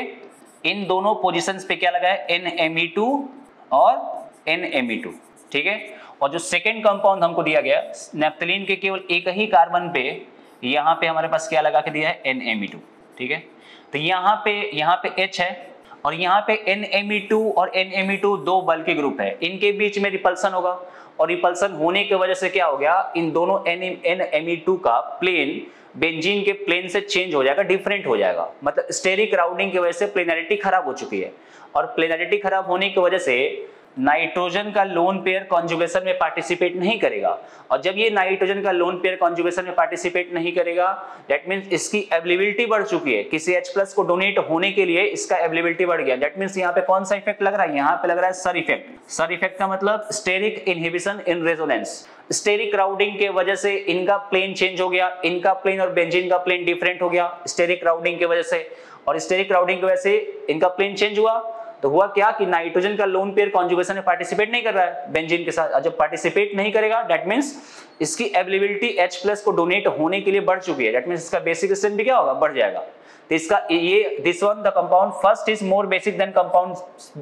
इन दोनों पोजीशंस पे क्या लगा है, NMe2 और NMe2। ठीक है, और जो सेकेंड कंपाउंड हमको दिया गया नेफ्थलीन के केवल एक ही कार्बन पे, यहाँ पे हमारे पास क्या लगा के दिया है, NMe2। ठीक है, तो यहाँ पे H है और यहाँ पे NMe2 और NMe2 दो बल्कि ग्रुप है, इनके बीच में रिपल्सन होगा और रिपल्सन होने की वजह से क्या हो गया, इन दोनों NMe2 का प्लेन बेंजीन के प्लेन से चेंज हो जाएगा, डिफरेंट हो जाएगा। मतलब स्टेरिक राउंडिंग की वजह से प्लेनरिटी खराब हो चुकी है और प्लेनरिटी खराब होने की वजह से नाइट्रोजन का लोन पेयर कॉन्जुगेशन में पार्टिसिपेट नहीं करेगा। और जब ये नाइट्रोजन का लोन पेयर कॉन्जुगेशन में पार्टिसिपेट नहीं करेगा, दैट मींस इसकी अवेलेबिलिटी बढ़ चुकी है, किसी H+ को डोनेट होने के लिए इसका अवेलेबिलिटी बढ़ गया। दैट मींस यहाँ पे कौन सा इफेक्ट लग रहा है, यहाँ पे लग रहा है सर इफेक्ट। सर इफेक्ट का मतलब steric inhibition in resonance. Steric rounding के वजह से इनका प्लेन चेंज हो गया, इनका प्लेन और बेंजीन का प्लेन डिफरेंट हो गया स्टेरिक राउंडिंग की वजह से, और स्टेरिक राउंडिंग की वजह से इनका प्लेन चेंज हुआ तो हुआ क्या कि नाइट्रोजन का लोन पेयर कॉन्जुगेशन में पार्टिसिपेट नहीं कर रहा है बेंजीन के साथ। जब पार्टिसिपेट नहीं करेगा दैट मींस इसकी अवेलेबिलिटी H+ को डोनेट होने के लिए बढ़ चुकी है, दैट मींस इसका बेसिक स्ट्रेंथ भी क्या होगा, बढ़ जाएगा। तो इसका ये this one the compound first is more basic than compound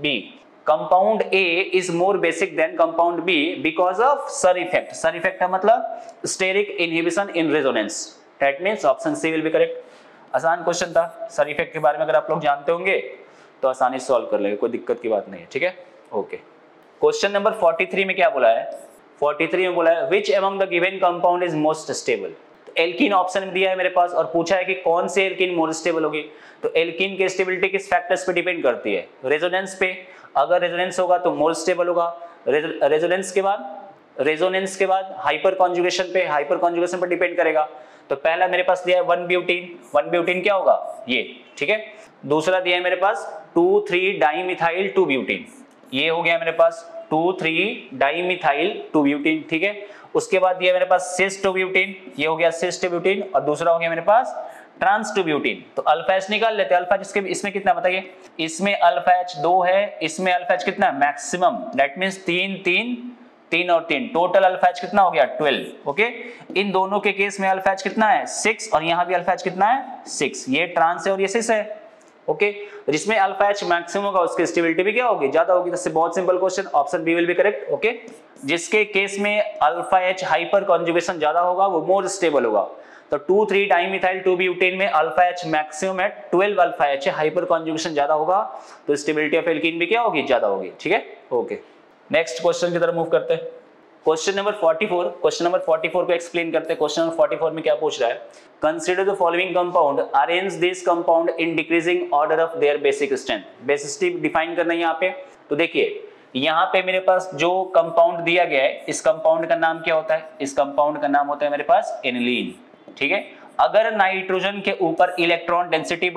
B। Compound A is more basic than compound B because of SIR effect. SIR effect का मतलब steric inhibition in resonance, that means option C will be correct. आसान question था, sir effect के बारे में अगर आप लोग जानते होंगे तो आसानी से सॉल्व कर लेंगे, कोई दिक्कत की बात नहीं है। ठीक है, ओके। क्वेश्चन नंबर 43 में क्या बोला है, 43 में बोला है which among the given compound is most stable. Alkene option में दिया है मेरे पास और पूछा है कि कौन से एल्कीन मोर स्टेबल होगी। तो एल्कीन की स्टेबिलिटी किस फैक्टर्स पे डिपेंड करती है? रेजोनेंस पे। अगर रेजोनेंस होगा तो मोर स्टेबल होगा। रेजोनेंस के बाद हाइपर कॉन्जुगेशन पे डिपेंड करेगा। तो पहला मेरे पास दिया है 1 ब्यूटीन क्या होगा ये, ठीक है। दूसरा दिया है मेरे पास 2,3 डाइमिथाइल 2 ब्यूटीन, ये हो गया मेरे पास 2,3 डाइमिथाइल 2 ब्यूटीन, ठीक है। उसके बाद दिया मेरे पास सिस 2 ब्यूटीन, ये हो गया सिस 2 ब्यूटीन और दूसरा हो गया मेरे पास ट्रांस 2 ब्यूटीन। तो अल्फा एच निकाल लेते हैं। अल्फा एच इसमें कितना बताइए? इसमें अल्फा एच 2 है, इसमें अल्फा एच कितना है? मैक्सिमम, दैट मींस 3 और 3, टोटल अल्फा एच कितना हो गया? 12। ओके, इन दोनों के केस में अल्फा एच कितना है? 6 और यहाँ भी अल्फा एच कितना है? 6। ये ट्रांस है और ये सिस है। ओके, जिसमें अल्फा एच मैक्सिमम होगा उसकी स्टेबिलिटी भी क्या होगी? ज्यादा होगी। इससे बहुत simple question, option B will be correct. Okay, जिसके केस में अल्फा एच हाइपर कॉन्जुगेशन ज्यादा होगा वो मोर स्टेबल होगा। तो 2,3 डाइमिथाइल 2 ब्यूटेन में अल्फा एच मैक्सिमम है 12 अल्फा एच है, हाइपर कॉन्जुगेशन ज्यादा होगा तो स्टेबिलिटी ऑफ एल्कीन भी क्या होगी? ज्यादा होगी, ठीक है। ओके, नेक्स्ट क्वेश्चन की तरफ मूव करते हैं। क्वेश्चन नंबर 44 को एक्सप्लेन करते हैं। क्वेश्चन नंबर 44 में क्या पूछ रहा है? Consider the following compound, arrange this compound in decreasing order of their basic strength. Basicity define करना है यहाँ पे। तो देखिए यहाँ पे मेरे पास जो कंपाउंड दिया गया है, इस कंपाउंड का नाम क्या होता है? इस कंपाउंड का नाम होता है मेरे पास एनिलीन, ठीक है। अगर नाइट्रोजन के ऊपर इलेक्ट्रॉन डेंसिटी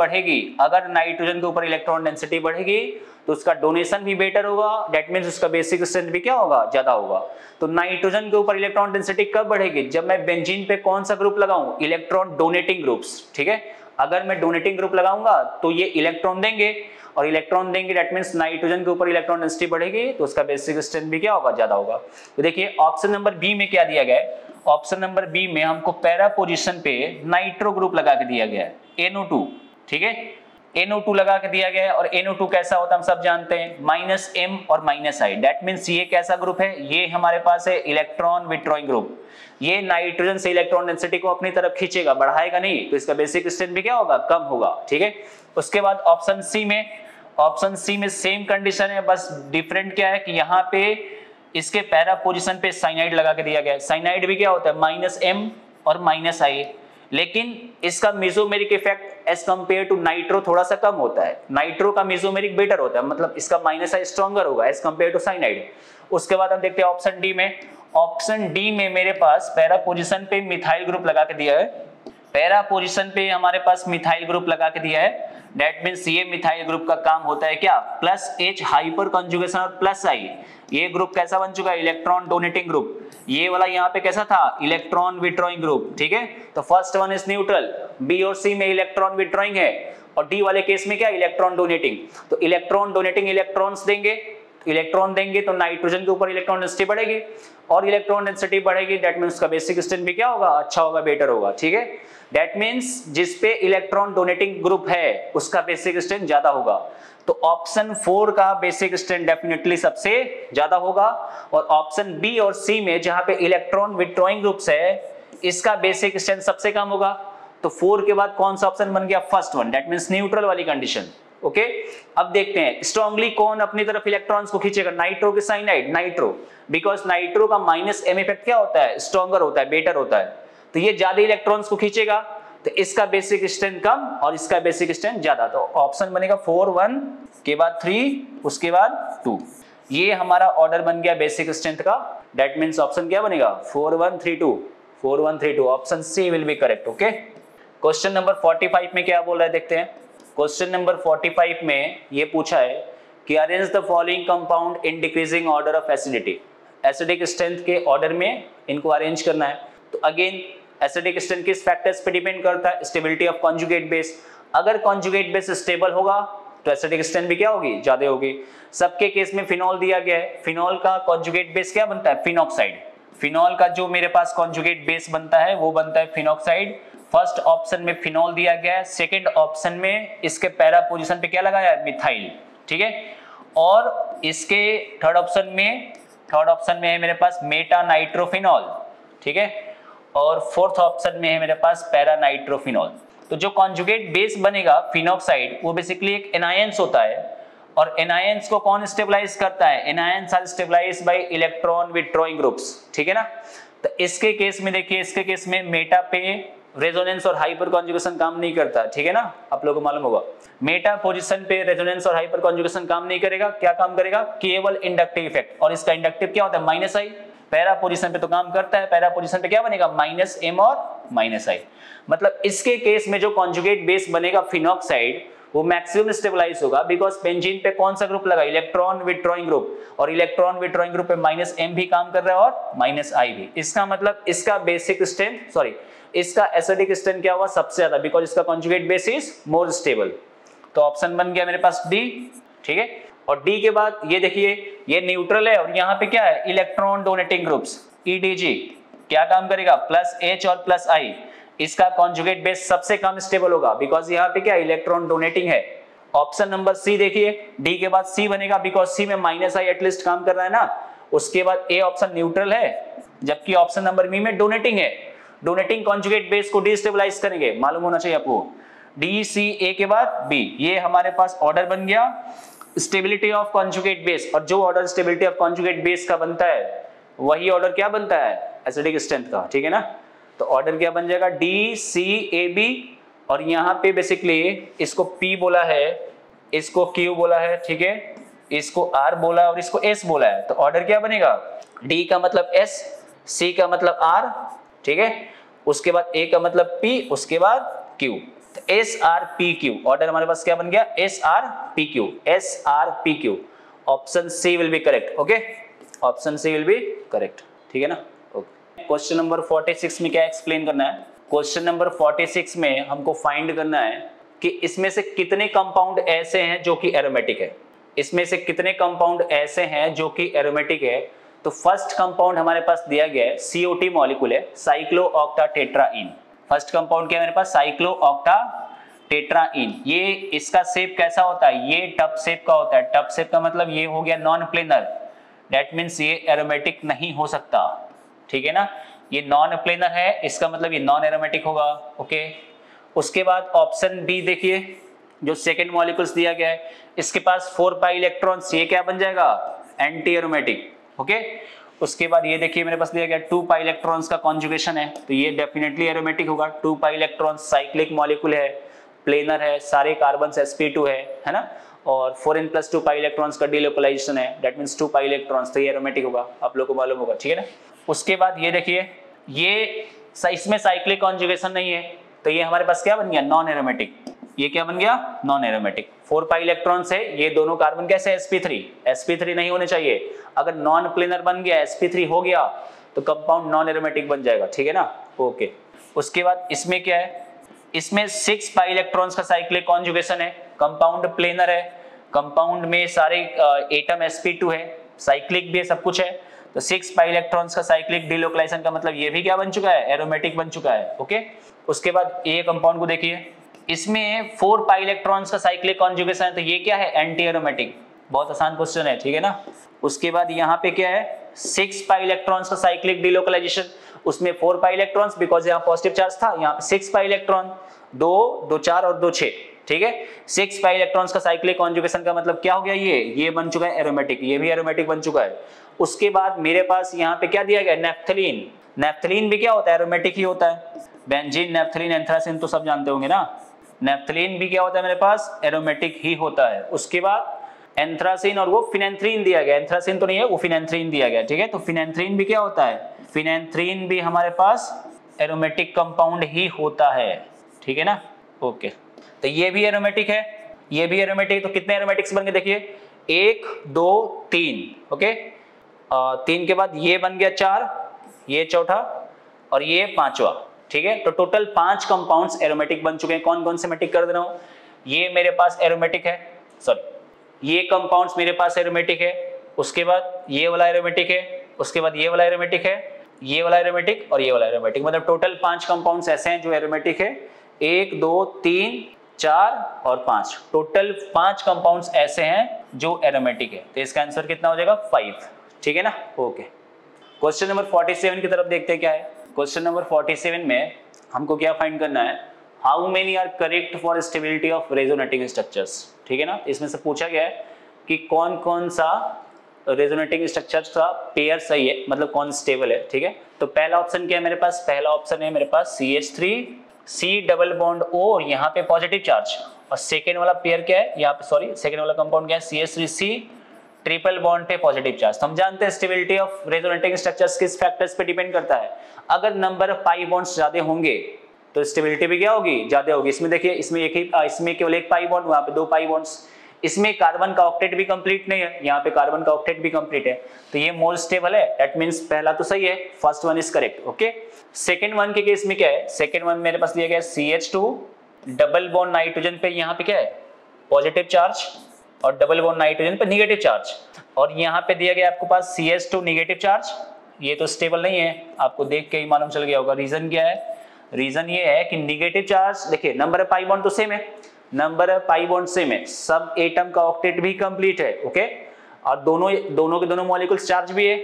बढ़ेगी, तो उसका डोनेशन भी बेटर होगा, दैट मींस उसका बेसिक स्ट्रेंथ भी क्या होगा? ज्यादा होगा। तो नाइट्रोजन के ऊपर इलेक्ट्रॉन डेंसिटी कब बढ़ेगी? जब मैं बेंजीन पे कौन सा ग्रुप लगाऊं? इलेक्ट्रॉन डोनेटिंग ग्रुप्स, ठीक है। अगर मैं डोनेटिंग ग्रुप लगाऊंगा तो ये इलेक्ट्रॉन देंगे और इलेक्ट्रॉन देंगे, दैट मींस नाइट्रोजन के ऊपर इलेक्ट्रॉन डेंसिटी बढ़ेगी तो उसका बेसिक स्ट्रेंथ भी क्या होगा? ज्यादा होगा। तो देखिए ऑप्शन नंबर बी में क्या दिया गया है? ऑप्शन नंबर बी में हमको पैरा पोजीशन पे नाइट्रो ग्रुप लगा के दिया गया है, NO2, ठीक है। NO2 लगा के दिया गया है और NO2 कैसा होता है हम सब जानते हैं, -M और -I। दैट मींस ये कैसा ग्रुप है? ये हमारे पास है इलेक्ट्रॉन विथड्रॉइंग ग्रुप। ये नाइट्रोजन से इलेक्ट्रॉन डेंसिटी को अपनी तरफ खींचेगा, बढ़ाएगा नहीं, तो इसका बेसिक स्ट्रेंथ भी क्या होगा? कम होगा, ठीक है। उसके बाद ऑप्शन सी में सेम कंडीशन है, बस डिफरेंट क्या है कि यहाँ पे इसके पैरा पोजीशन पे साइनाइड लगा के दिया गया है। साइनाइड भी क्या होता है? -M और -I, लेकिन इसका mesomeric effect as compare to nitro थोड़ा सा कम होता है। नाइट्रो का मेसोमेरिक बेटर होता है, मतलब इसका -I स्ट्रॉन्गर होगा एज कंपेयर टू साइनाइड। उसके बाद हम देखते हैं ऑप्शन डी में। ऑप्शन डी में मेरे पास पैरा पोजीशन पे मिथाइल ग्रुप लगा के दिया है। पैरा पोजीशन पे हमारे पास मिथाइल ग्रुप लगा के दिया है, दैट मींस ये मिथाइल ग्रुप का काम होता है क्या? +H हाइपर कॉन्जुगेशन और +I। ये ग्रुप कैसा बन चुका है? Electron donating group. ये वाला यहाँ पे कैसा था? इलेक्ट्रॉन विथड्रॉइंग ग्रुप, ठीक है। तो first one is neutral, B और सी में इलेक्ट्रॉन विथड्रॉइंग है और डी वाले केस में क्या? Electron donating. तो इलेक्ट्रॉन डोनेटिंग इलेक्ट्रॉन्स देंगे तो नाइट्रोजन के ऊपर इलेक्ट्रॉन डेंसिटी बढ़ेगी और इलेक्ट्रॉन डेंसिटी बढ़ेगी, दैट मींस उसका बेसिक स्ट्रेंथ भी क्या होगा? अच्छा होगा, बेटर होगा, ठीक है। दैट मींस जिस पे इलेक्ट्रॉन डोनेटिंग ग्रुप है उसका बेसिक स्ट्रेंथ ज्यादा होगा। तो ऑप्शन 4 का बेसिक स्ट्रेंथ डेफिनेटली सबसे ज्यादा होगा और ऑप्शन बी और सी में जहां पे इलेक्ट्रॉन विथड्रॉइंग ग्रुप्स है इसका बेसिक स्ट्रेंथ सबसे कम होगा। तो 4 के बाद कौन सा ऑप्शन बन गया? First one, that means neutral वाली कंडीशन। ओके, अब देखते हैं स्ट्रांगली कौन अपनी तरफ इलेक्ट्रॉन्स को खींचेगा, नाइट्रो के साइनाइड? नाइट्रो, बिकॉज नाइट्रो का -M इफेक्ट क्या होता है? स्ट्रॉन्गर होता है, बेटर होता है, तो ये ज्यादा इलेक्ट्रॉन्स को खींचेगा, तो इसका बेसिक स्ट्रेंथ कम और इसका बेसिक स्ट्रेंथ ज्यादा। तो ऑप्शन बनेगा 4 1 के बाद 3 उसके बाद 2। ये हमारा ऑर्डर बन गया बेसिक स्ट्रेंथ का, दैट मींस ऑप्शन क्या बनेगा? 4 1 3 2, 4 1 3 2, option C will be correct. Okay, question number 45 में क्या बोल रहा है देखते हैं। क्वेश्चन नंबर 45 में ये पूछा है कि arrange the following compound in decreasing order of acidity. Acidic strength के ऑर्डर में इनको अरेंज करना है। तो अगेन एसिडिक स्ट्रेंथ किस फैक्टर्स पे डिपेंड करता है? Stability of conjugate base. अगर कॉन्जुगेट बेस स्टेबल होगा तो एसिडिक स्ट्रेंथ भी क्या होगी? ज्यादा होगी। सबके केस में फिनॉल दिया गया है, फिनॉल का कॉन्जुगेट बेस क्या बनता है? फिनॉक्साइड। फिनॉल का जो मेरे पास कॉन्जुगेट बेस बनता है वो बनता है फिनॉक्साइड। फर्स्ट ऑप्शन में फिनॉल दिया गया है, सेकंड ऑप्शन में इसके पैरा पोजीशन पे क्या लगाया है? मिथाइल, ठीक है। और इसके थर्ड ऑप्शन में है मेरे पास मेटा नाइट्रोफिनॉल, ठीक है। और फोर्थ ऑप्शन में है मेरे पास पैरा नाइट्रोफिनॉल। तो जो कॉन्जुगेट बेस बनेगा फिनॉक्साइड वो बेसिकली एक एनायंस होता है और एनायंस को कौन स्टेबलाइज करता है? Anions are stabilized by electron withdrawing groups, ठीक है ना। तो इसके केस में देखिए, इसके केस में मेटा पे रेजोनेंस और हाइपर कॉन्जुगेशन काम नहीं करता, ठीक है ना, आप लोगों को मालूम होगा। मेटा पोजीशन पे रेजोनेंस और हाइपर कॉन्जुगेशन काम नहीं करेगा, क्या काम करेगा? केवल इंडक्टिव इफेक्ट, और इसका इंडक्टिव क्या होता है? माइनस आई। पैरा पोजीशन पे तो काम करता है, पैरा पोजीशन पे क्या बनेगा? माइनस एम और माइनस आई। मतलब इसके केस में जो कॉन्जुगेट बेस बनेगा फिनॉक्साइड, वो मैक्सिमम स्टेबलाइज होगा, बिकॉज बेंजीन पे कौन सा ग्रुप लगा? इलेक्ट्रॉन विथड्रॉइंग ग्रुप, और इलेक्ट्रॉन विथड्रॉइंग ग्रुप पे माइनस एम भी काम कर रहा है और माइनस आई भी। इसका मतलब इसका बेसिक स्ट्रेंथ, सॉरी, इसका एसिडिक स्ट्रेंथ क्या हुआ? सबसे ज्यादा, बिकॉज इसका conjugate base is more stable. तो ऑप्शन बन गया मेरे पास डी, ठीक है। और डी के बाद ये देखिए, ये न्यूट्रल है और यहाँ पे क्या है? इलेक्ट्रॉन डोनेटिंग ग्रुप्स, ईडीजी, क्या काम करेगा? प्लस एच और प्लस आई। इसका कॉन्जुगेट बेस सबसे कम स्टेबल होगा, बिकॉज यहाँ पे क्या? इलेक्ट्रॉन डोनेटिंग है। ऑप्शन नंबर सी देखिए, डी के बाद सी बनेगा, बिकॉज सी में माइनस आई एटलीस्ट काम कर रहा है ना। उसके बाद ए ऑप्शन न्यूट्रल है, जबकि ऑप्शन नंबर बी में डोनेटिंग है। डोनेटिंग कॉन्जुगेट बेस को डिस्टेबलाइज करेंगे, मालूम होना चाहिए आपको। डी सी ए के बाद बी, ये हमारे पास ऑर्डर बन गया स्टेबिलिटी ऑफ कॉन्जुगेट बेस। और जो order stability of conjugate base का बनता है, वही ऑर्डर क्या बनता है? एसिडिक स्ट्रेंथ का, ठीक है ना। तो ऑर्डर क्या बन जाएगा? डी सी ए बी, और यहाँ पे बेसिकली इसको P बोला है, इसको Q बोला है, ठीक है, इसको R बोला है और इसको S बोला है। तो ऑर्डर क्या बनेगा? D का मतलब S, C का मतलब R, ठीक है, उसके बाद A का मतलब P, उसके बाद Q। तो S R P Q, order हमारे पास क्या बन गया? S R P Q, S R P Q। Option C will be correct, okay, option C will be correct, ठीक है ना। क्वेश्चन नंबर 46 में क्या एक्सप्लेन करना है? क्वेश्चन नंबर 46 में हमको फाइंड करना है कि इसमें से कितने कंपाउंड ऐसे हैं जो कि एरोमेटिक है। इसमें से कितने कंपाउंड ऐसे हैं जो कि एरोमेटिक है? तो फर्स्ट कंपाउंड हमारे पास दिया गया है, COT मॉलिक्यूल है, साइक्लोऑक्टाटेट्राइन। फर्स्ट कंपाउंड क्या है मेरे पास? साइक्लोऑक्टाटेट्राइन। ये इसका शेप कैसा होता है? ये टब शेप का होता है। टब शेप का मतलब ये हो गया नॉन प्लेनर, दैट मीन्स ये एरोमेटिक नहीं हो सकता, ठीक है ना। ये नॉन प्लेनर है, इसका मतलब ये नॉन एरोमेटिक होगा, ओके। उसके बाद ऑप्शन बी देखिए, जो सेकंड मॉलिक्यूल्स दिया गया है, इसके पास 4 पाई इलेक्ट्रॉन्स, ये क्या बन जाएगा? Anti aromatic, okay. उसके बाद ये देखिए मेरे पास दिया गया 2 पाई इलेक्ट्रॉन्स का कॉन्जुगेशन है, तो ये डेफिनेटली एरोमेटिक होगा। 2 पाई इलेक्ट्रॉन्स साइक्लिक मॉलिक्यूल है, प्लेनर है, सारे कार्बन्स sp2 है ना, और 4n+2 पाई इलेक्ट्रॉन्स का डिलोकलाइजेशन है, दैट मींस 2 पाई इलेक्ट्रॉन्स, तो ये एरोमेटिक होगा, आप लोगों को मालूम होगा, ठीक है ना। उसके बाद ये देखिए, ये इसमें साइक्लिक कॉन्जुगेशन नहीं है, तो ये हमारे पास क्या बन गया? Non aromatic. ये क्या बन गया? Non aromatic. 4 पाई इलेक्ट्रॉन्स है, ये दोनों कार्बन कैसे? sp3 नहीं होने चाहिए। अगर नॉन प्लेनर बन गया, sp3 हो गया, तो कंपाउंड नॉन एरोमेटिक बन जाएगा, ठीक है ना, ओके। उसके बाद इसमें क्या है? इसमें 6 पाई इलेक्ट्रॉन्स का साइक्लिक कॉन्जुगेशन है, कंपाउंड प्लेनर है, कंपाउंड में सारे एटम sp2 है, साइक्लिक भी है, सब कुछ है। तो 6 पाई इलेक्ट्रॉन्स का साइक्लिक डिलोकलाइजेशन का मतलब ये भी क्या बन चुका है? एरोमेटिक बन चुका है, ओके। उसके बाद ये कंपाउंड को देखिए, इसमें 4 पाई इलेक्ट्रॉन्स का साइक्लिक कॉन्जुगेशन है, तो ये क्या है? Anti aromatic. बहुत आसान क्वेश्चन है, ठीक है ना। उसके बाद यहाँ पे क्या है? 6 पाई इलेक्ट्रॉन्स का साइक्लिक डिलोकलाइजेशन, उसमें 4 पाई इलेक्ट्रॉन्स, बिकॉज यहाँ पॉजिटिव चार्ज था, यहाँ पे 6 पाई इलेक्ट्रॉन, 2 4 और 2 6, ठीक है। 6 पाई इलेक्ट्रॉन्स का साइक्लिक कॉन्जुगेशन का मतलब क्या हो गया? ये बन चुका है एरोमेटिक, ये भी एरोमेटिक बन चुका है। उसके बाद मेरे पास यहाँ पे क्या दिया गया? नेफ्थलीन। नेफ्थलीन भी क्या होता है? एरोमेटिक ही होता है। बेंजीन, नेफ्थलीन, एंथ्रासिन तो सब जानते होंगे ना। नेफ्थलीन भी क्या होता है मेरे पास? एरोमेटिक ही होता है। उसके बाद एंथ्रासिन और वो फिनेंथ्रीन दिया गया, एंथ्रासिन तो नहीं है, वो फिनेंथ्रीन दिया गया, ठीक है। तो फिनेंथ्रीन भी क्या होता है? फिनेंथ्रीन भी हमारे पास एरोमेटिक कंपाउंड ही होता है, ठीक है ना, ओके। तो ये भी एरोमेटिक है, ये भी एरोमेटिक। तो कितने एरोमेटिक्स बन गए देखिए? 1 2 3, ओके। 3 के बाद ये बन गया 4, ये चौथा और ये 5वां, ठीक है। तो टोटल 5 कंपाउंड्स एरोमेटिक बन चुके हैं। कौन कौन से मैं टिक कर दे रहा हूं? ये मेरे पास एरोमेटिक है, सॉरी ये कंपाउंड्स मेरे पास एरोमेटिक है, उसके बाद ये वाला एरोमेटिक है, उसके बाद ये वाला एरोमेटिक है, ये वाला एरोमेटिक और ये वाला एरोमेटिक। मतलब टोटल 5 कंपाउंड्स ऐसे हैं जो एरोमेटिक है। 1 2 3 4 और 5, टोटल 5 कंपाउंड्स ऐसे हैं जो एरोमेटिक है। तो इसका आंसर कितना हो जाएगा? 5, ठीक है ना, ओके। क्वेश्चन नंबर 47 की तरफ देखते हैं क्या है। क्वेश्चन नंबर 47 में हमको क्या फाइंड करना है? How many are correct for stability of resonating structures, ठीक है ना। इसमें से पूछा गया है कि कौन कौन सा रेजोनेटिंग स्ट्रक्चर का पेयर सही है, मतलब कौन स्टेबल है। ठीक है, तो पहला ऑप्शन क्या है मेरे पास, पहला ऑप्शन है मेरे पास CH3 C double bond O और यहाँ पे पॉजिटिव चार्ज, और सेकेंड वाला पेयर क्या है यहाँ पे, सॉरी सेकेंड वाला कंपाउंड क्या है, CH3C ट्रिपल बॉन्ड पे पॉजिटिव चार्ज। तो हम जानते हैं स्टेबिलिटी ऑफ रेजोनेटिंग स्ट्रक्चर्स किस फैक्टर्स पे डिपेंड करता है। अगर नंबर ऑफ पाई बॉन्ड्स ज्यादा होंगे तो स्टेबिलिटी भी क्या होगी, ज्यादा होगी। इसमें देखिए, इसमें केवल एक पाई बॉन्ड, वहां पे 2 पाई बॉन्ड्स। इसमें कार्बन का ऑक्टेट भी कंप्लीट नहीं है, यहाँ पे कार्बन का ऑक्टेट भी कंप्लीट है, तो ये मोर स्टेबल है। दैट मींस पहला तो सही है, first one is correct. Okay, second one के केस में क्या है, सेकंड वन मेरे पास दिया गया है CH2 डबल बॉन्ड नाइट्रोजन पे यहाँ पे क्या है, पॉजिटिव चार्ज, और डबल बॉन्ड नाइट्रोजन पे निगेटिव चार्ज, और यहाँ पे दिया गया आपको पास CH2 निगेटिव चार्ज। ये तो स्टेबल नहीं है, आपको देख के ही मालूम चल गया होगा। रीजन क्या है, रीजन ये है कि निगेटिव चार्ज, देखिए नंबर ऑफ पाई बॉन्ड तो सेम है, number of pi bond same है, सब एटम का ऑक्टेट भी कंप्लीट है। ओके, और दोनों के दोनों मॉलिक्यूल्स चार्ज भी है।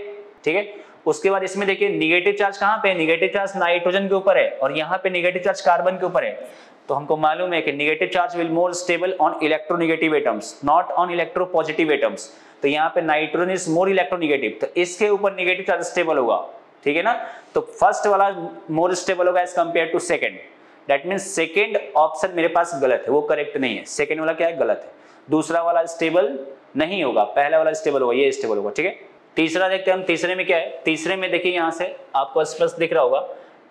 ठीक है, उसके बाद इसमें देखिए निगेटिव चार्ज कहाँ पे, निगेटिव चार्ज नाइट्रोजन के ऊपर है, और यहाँ पे निगेटिव चार्ज कार्बन के ऊपर है। तो हमको मालूम है कि negative charge will more stable on electronegative atoms, not on electropositive atoms. तो यहाँ पे नाइट्रोजन इज मोर इलेक्ट्रोनेगेटिव, तो इसके ऊपर निगेटिव चार्ज स्टेबल होगा। ठीक है ना, तो फर्स्ट वाला मोर स्टेबल होगा as compare to second. That means second option मेरे पास गलत है, वो करेक्ट नहीं है। सेकंड वाला क्या है, गलत है। दूसरा वाला स्टेबल नहीं होगा, पहला वाला स्टेबल होगा, ये स्टेबल होगा। ठीक है, तीसरा देखते हैं हम, तीसरे में क्या है। तीसरे में देखिए यहाँ से आपको स्पष्ट दिख रहा होगा,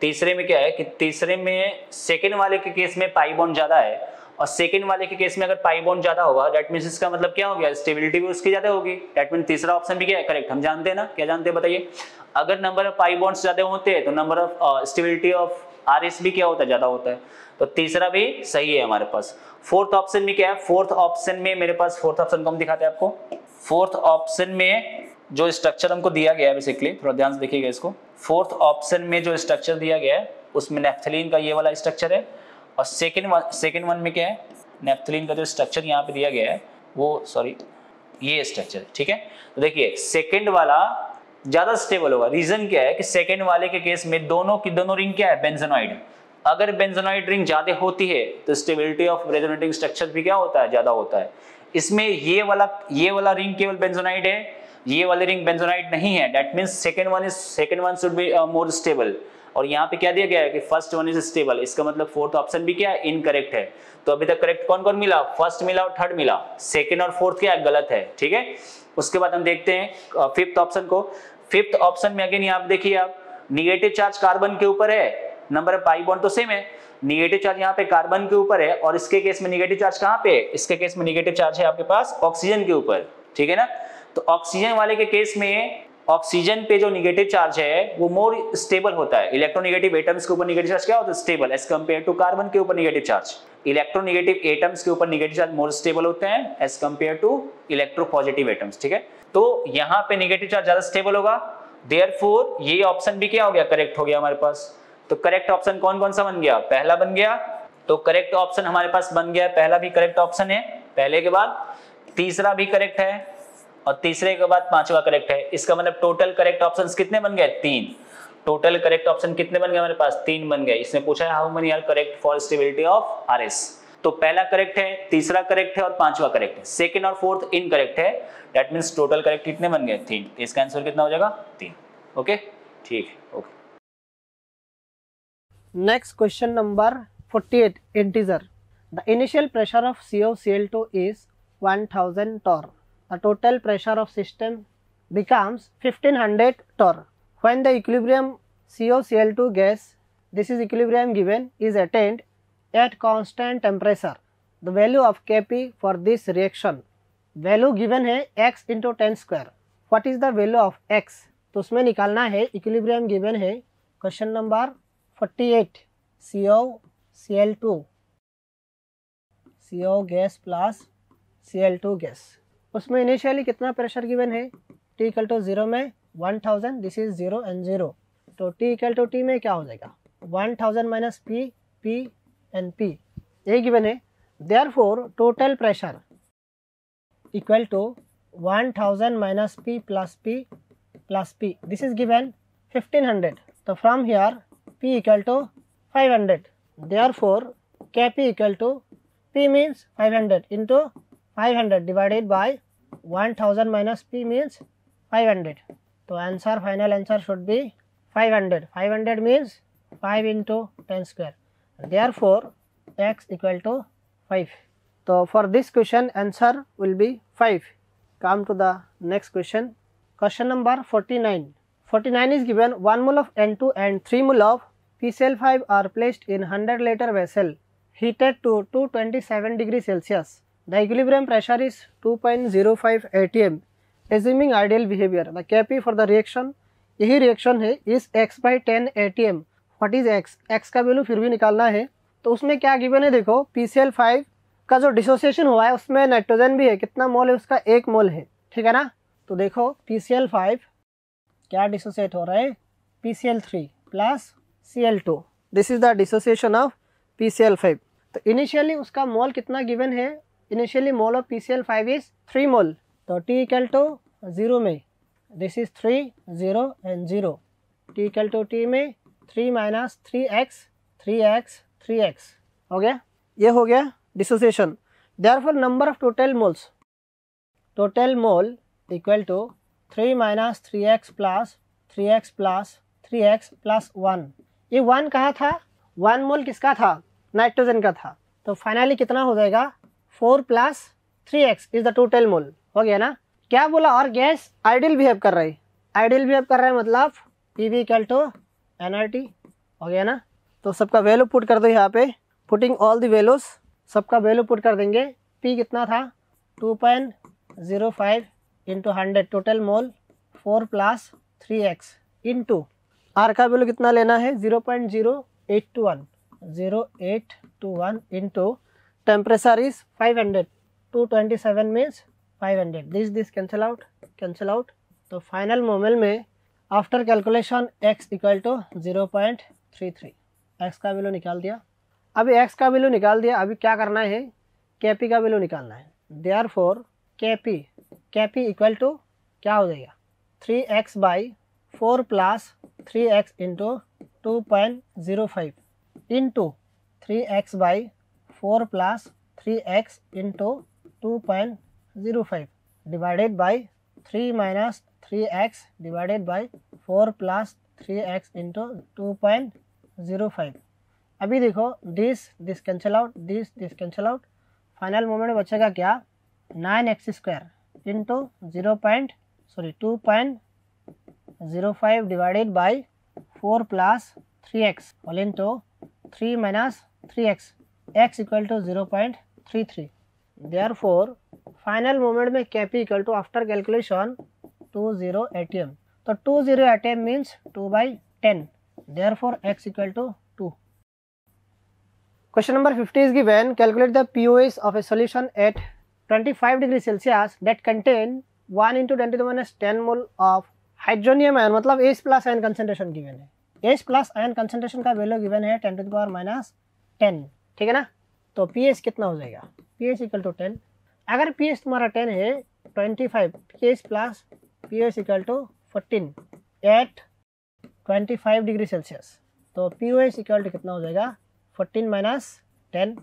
तीसरे में क्या है कि तीसरे में सेकंड वाले के केस में पाई बॉन्ड ज्यादा है, और सेकंड वाले के केस में अगर पाई बॉन्ड ज्यादा होगा दैट मींस इसका मतलब क्या हो गया, स्टेबिलिटी भी उसकी ज्यादा होगी। दैट मींस तीसरा ऑप्शन भी क्या है, करेक्ट। हम जानते हैं ना, क्या जानते हैं बताइए, अगर नंबर ऑफ पाई बॉन्ड्स ज्यादा होते हैं तो number of stability of RS भी क्या होता है, ज्यादा होता है। तो तीसरा भी सही है हमारे पास। फोर्थ ऑप्शन में क्या है, फोर्थ ऑप्शन में मेरे पास, फोर्थ ऑप्शन को हम दिखाते हैं आपको। फोर्थ ऑप्शन में जो स्ट्रक्चर हमको दिया गया है, बेसिकली थोड़ा ध्यान से देखिएगा इसको। फोर्थ ऑप्शन में जो स्ट्रक्चर दिया गया है उसमें नेफ्थलीन का ये वाला स्ट्रक्चर है, और सेकंड वन में क्या है, नेफ्थलीन का जो स्ट्रक्चर यहाँ पे दिया गया है वो, सॉरी ये स्ट्रक्चर। ठीक है, तो देखिए सेकंड वाला ज्यादा स्टेबल होगा। रीजन क्या है कि सेकंड वाले के केस में दोनों की दोनों रिंग क्या है, बेंजोनॉइड। अगर बेंजोनॉइड रिंग ज्यादा होती है तो स्टेबिलिटी ऑफ रेजोनेटिंग स्ट्रक्चर भी क्या होता है, ज्यादा होता है। इसमें ये वाला रिंग केवल बेंजोनाइड है, ये वाले रिंग बेंजोनाइड नहीं है। That means second one should be more stable, और यहाँ पे क्या दिया गया है कि फर्स्ट वन इज स्टेबल। इसका मतलब फोर्थ ऑप्शन भी क्या है, इनकरेक्ट है। तो अभी तक करेक्ट कौन कौन मिला, फर्स्ट मिला और थर्ड मिला, सेकंड और फोर्थ क्या है, गलत है। ठीक है, उसके बाद हम देखते हैं फिफ्थ ऑप्शन को। फिफ्थ ऑप्शन में अगेन यहाँ पे देखिए आप, निगेटिव चार्ज कार्बन के ऊपर है, नंबर ऑफ पाई बॉन्ड तो सेम है, निगेटिव चार्ज यहाँ पे कार्बन के ऊपर है, और इसके केस में निगेटिव चार्ज कहाँ पे, इसके केस में निगेटिव चार्ज है आपके पास ऑक्सीजन के ऊपर। ठीक है ना, तो ऑक्सीजन वाले के केस में ऑक्सीजन पे जो निगेटिव चार्ज है वो मोर स्टेबल होता है। इलेक्ट्रोनेगेटिव एटम्स के ऊपर निगेटिव चार्ज क्या होता है, stable, as compare to carbon के ऊपर निगेटिव चार्ज। इलेक्ट्रोनेगेटिव एटम्स के ऊपर निगेटिव चार्ज मोर स्टेबल होते हैं as compare to electropositive atoms. ठीक है, तो यहाँ पे निगेटिव चार्ज ज्यादा स्टेबल होगा, देयरफॉर ये ऑप्शन भी क्या हो गया, करेक्ट हो गया हमारे पास। तो करेक्ट ऑप्शन कौन कौन सा बन गया, पहला बन गया, तो करेक्ट ऑप्शन हमारे पास बन गया, पहला भी करेक्ट ऑप्शन है, पहले के बाद तीसरा भी करेक्ट है, और तीसरे के बाद पांचवा करेक्ट है। इसका मतलब टोटल करेक्ट ऑप्शंस कितने बन गए, 3। टोटल करेक्ट ऑप्शन कितने बन गए हमारे पास, 3 बन गए। इसने पूछा है how many are correct for stability of RS। तो पहला करेक्ट है, तीसरा करेक्ट है, और पांचवा करेक्ट है। सेकंड और फोर्थ इनकरेक्ट है। दैट मींस टोटल करेक्ट कितने बन गए, 3। इसका आंसर कितना हो जाएगा, 3। ओके, ठीक है, okay.
Next question number 48, integer. The initial pressure of COCl2 is 1000 torr. The total pressure of system becomes 1500 torr. When the equilibrium COCl2 gas, this is equilibrium given, is attained at constant temperature, the value of Kp for this reaction, value given है x into 10 square. What is the value of x? तो उसमें निकालना है, equilibrium given है, question number 48, COCl2, CO gas plus Cl2 gas, उसमें initially कितना pressure given है, T equal to 0 में 1000, दिस इज 0 एंड 0, तो T इक्वल टू T में क्या हो जाएगा, 1000 minus P, P and P, ये गिवन है। Therefore total pressure equal to 1000 minus P plus P, this is given 1500, तो from here P equal to 500, therefore Kp equal to P means 500 into 500 divided by 1000 minus p means 500. तो answer, final answer should be 500. 500 means 5 into 10 square. Therefore x equal to 5. So for this question answer will be 5. Come to the next question. Question number 49. 49 is given 1 mole of N2 and 3 mole of PCl5 are placed in 100 liter vessel heated to 227 degrees Celsius. The equilibrium pressure is 2.05 atm. Assuming ideal behavior, the Kp for the reaction, यही reaction है, इस x by 10 atm. What is x? x का value फिर भी निकालना है, तो उसमें क्या गिवन है देखो, PCl5 का जो डिसोसिएशन हुआ है उसमें नाइट्रोजन भी है, कितना मोल है उसका, 1 मोल है, ठीक है ना। तो देखो PCl5 क्या डिसोसिएट हो रहा है, PCl3 plus Cl2, this is the dissociation of PCl5। तो इनिशियली उसका मोल कितना गिवन है, initially mole of PCl5 is 3 mole, तो T इक्वल टू 0 में this is 3 0 and 0, T equal to T में 3 माइनस 3x हो गया, ये हो गया dissociation. Therefore number of total mole equal to 3 minus 3x plus 3x plus 3x plus 1। ये 1 कहाँ था, 1 मोल किसका था, नाइट्रोजन का था, तो फाइनली कितना हो जाएगा, 4 plus 3x is the total mole, हो गया ना। क्या बोला, और गैस आइडियल बिहेव कर रही, आइडियल बिहेव कर रहा है मतलब PV इक्वल टू nRT, हो गया ना। तो सबका वैल्यू पुट कर दो यहाँ पे, पुटिंग ऑल द वैल्यूज, सबका वैल्यू पुट कर देंगे। P कितना था, 2.05 इंटू 100 total mole, 4 plus 3x into R का वैल्यू कितना लेना है, 0.0821 into temperature is 500, 227 means 500, this cancel out. तो फाइनल मोमेंट में after calculation x equal to 0.33, x का वैल्यू निकाल दिया। अभी x का वैल्यू निकाल दिया, अभी क्या करना है, Kp का वैल्यू निकालना है। देयरफॉर Kp इक्वल टू क्या हो जाएगा, 3x by 4 plus 3x into 2.05 into 3x by 4 plus 3x into 2.05 divided by 3 minus 3x divided by 4 plus 3x into 2.05। अभी देखो this cancel out, this cancel out, final moment में बचेगा क्या, 9x square into 2.05 divided by 4 plus 3x whole into 3 minus 3x, x equal to 0.33। Therefore final moment में Kp equal to after calculation 20 atm, तो 20 atm means 2/10, therefore x equal to 2। Question number 50 is given, calculate the pOH of a solution at 25 degrees Celsius that contain 1 into 10⁻10 mole of hydronium ion, मतलब H plus ion concentration given है, H plus ion concentration का value given है 10⁻10, ठीक है ना। तो pH कितना हो जाएगा, pH इक्वल टू 10, अगर pH तुम्हारा 10 है 25 pH plus pH equal to 14 at 25 degree Celsius, तो pOH इक्वल टू कितना हो जाएगा, 14 minus 10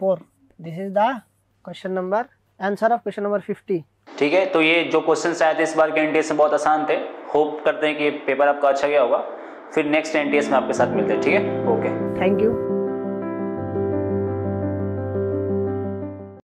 4। This is the question number, answer of question number 50।
ठीक है, तो ये जो क्वेश्चन आए थे इस बार के एनटीएस में बहुत आसान थे, होप करते हैं कि पेपर आपका अच्छा गया होगा। फिर नेक्स्ट एनटीएस में आपके साथ मिलते हैं, ठीक है, ओके,
थैंक यू।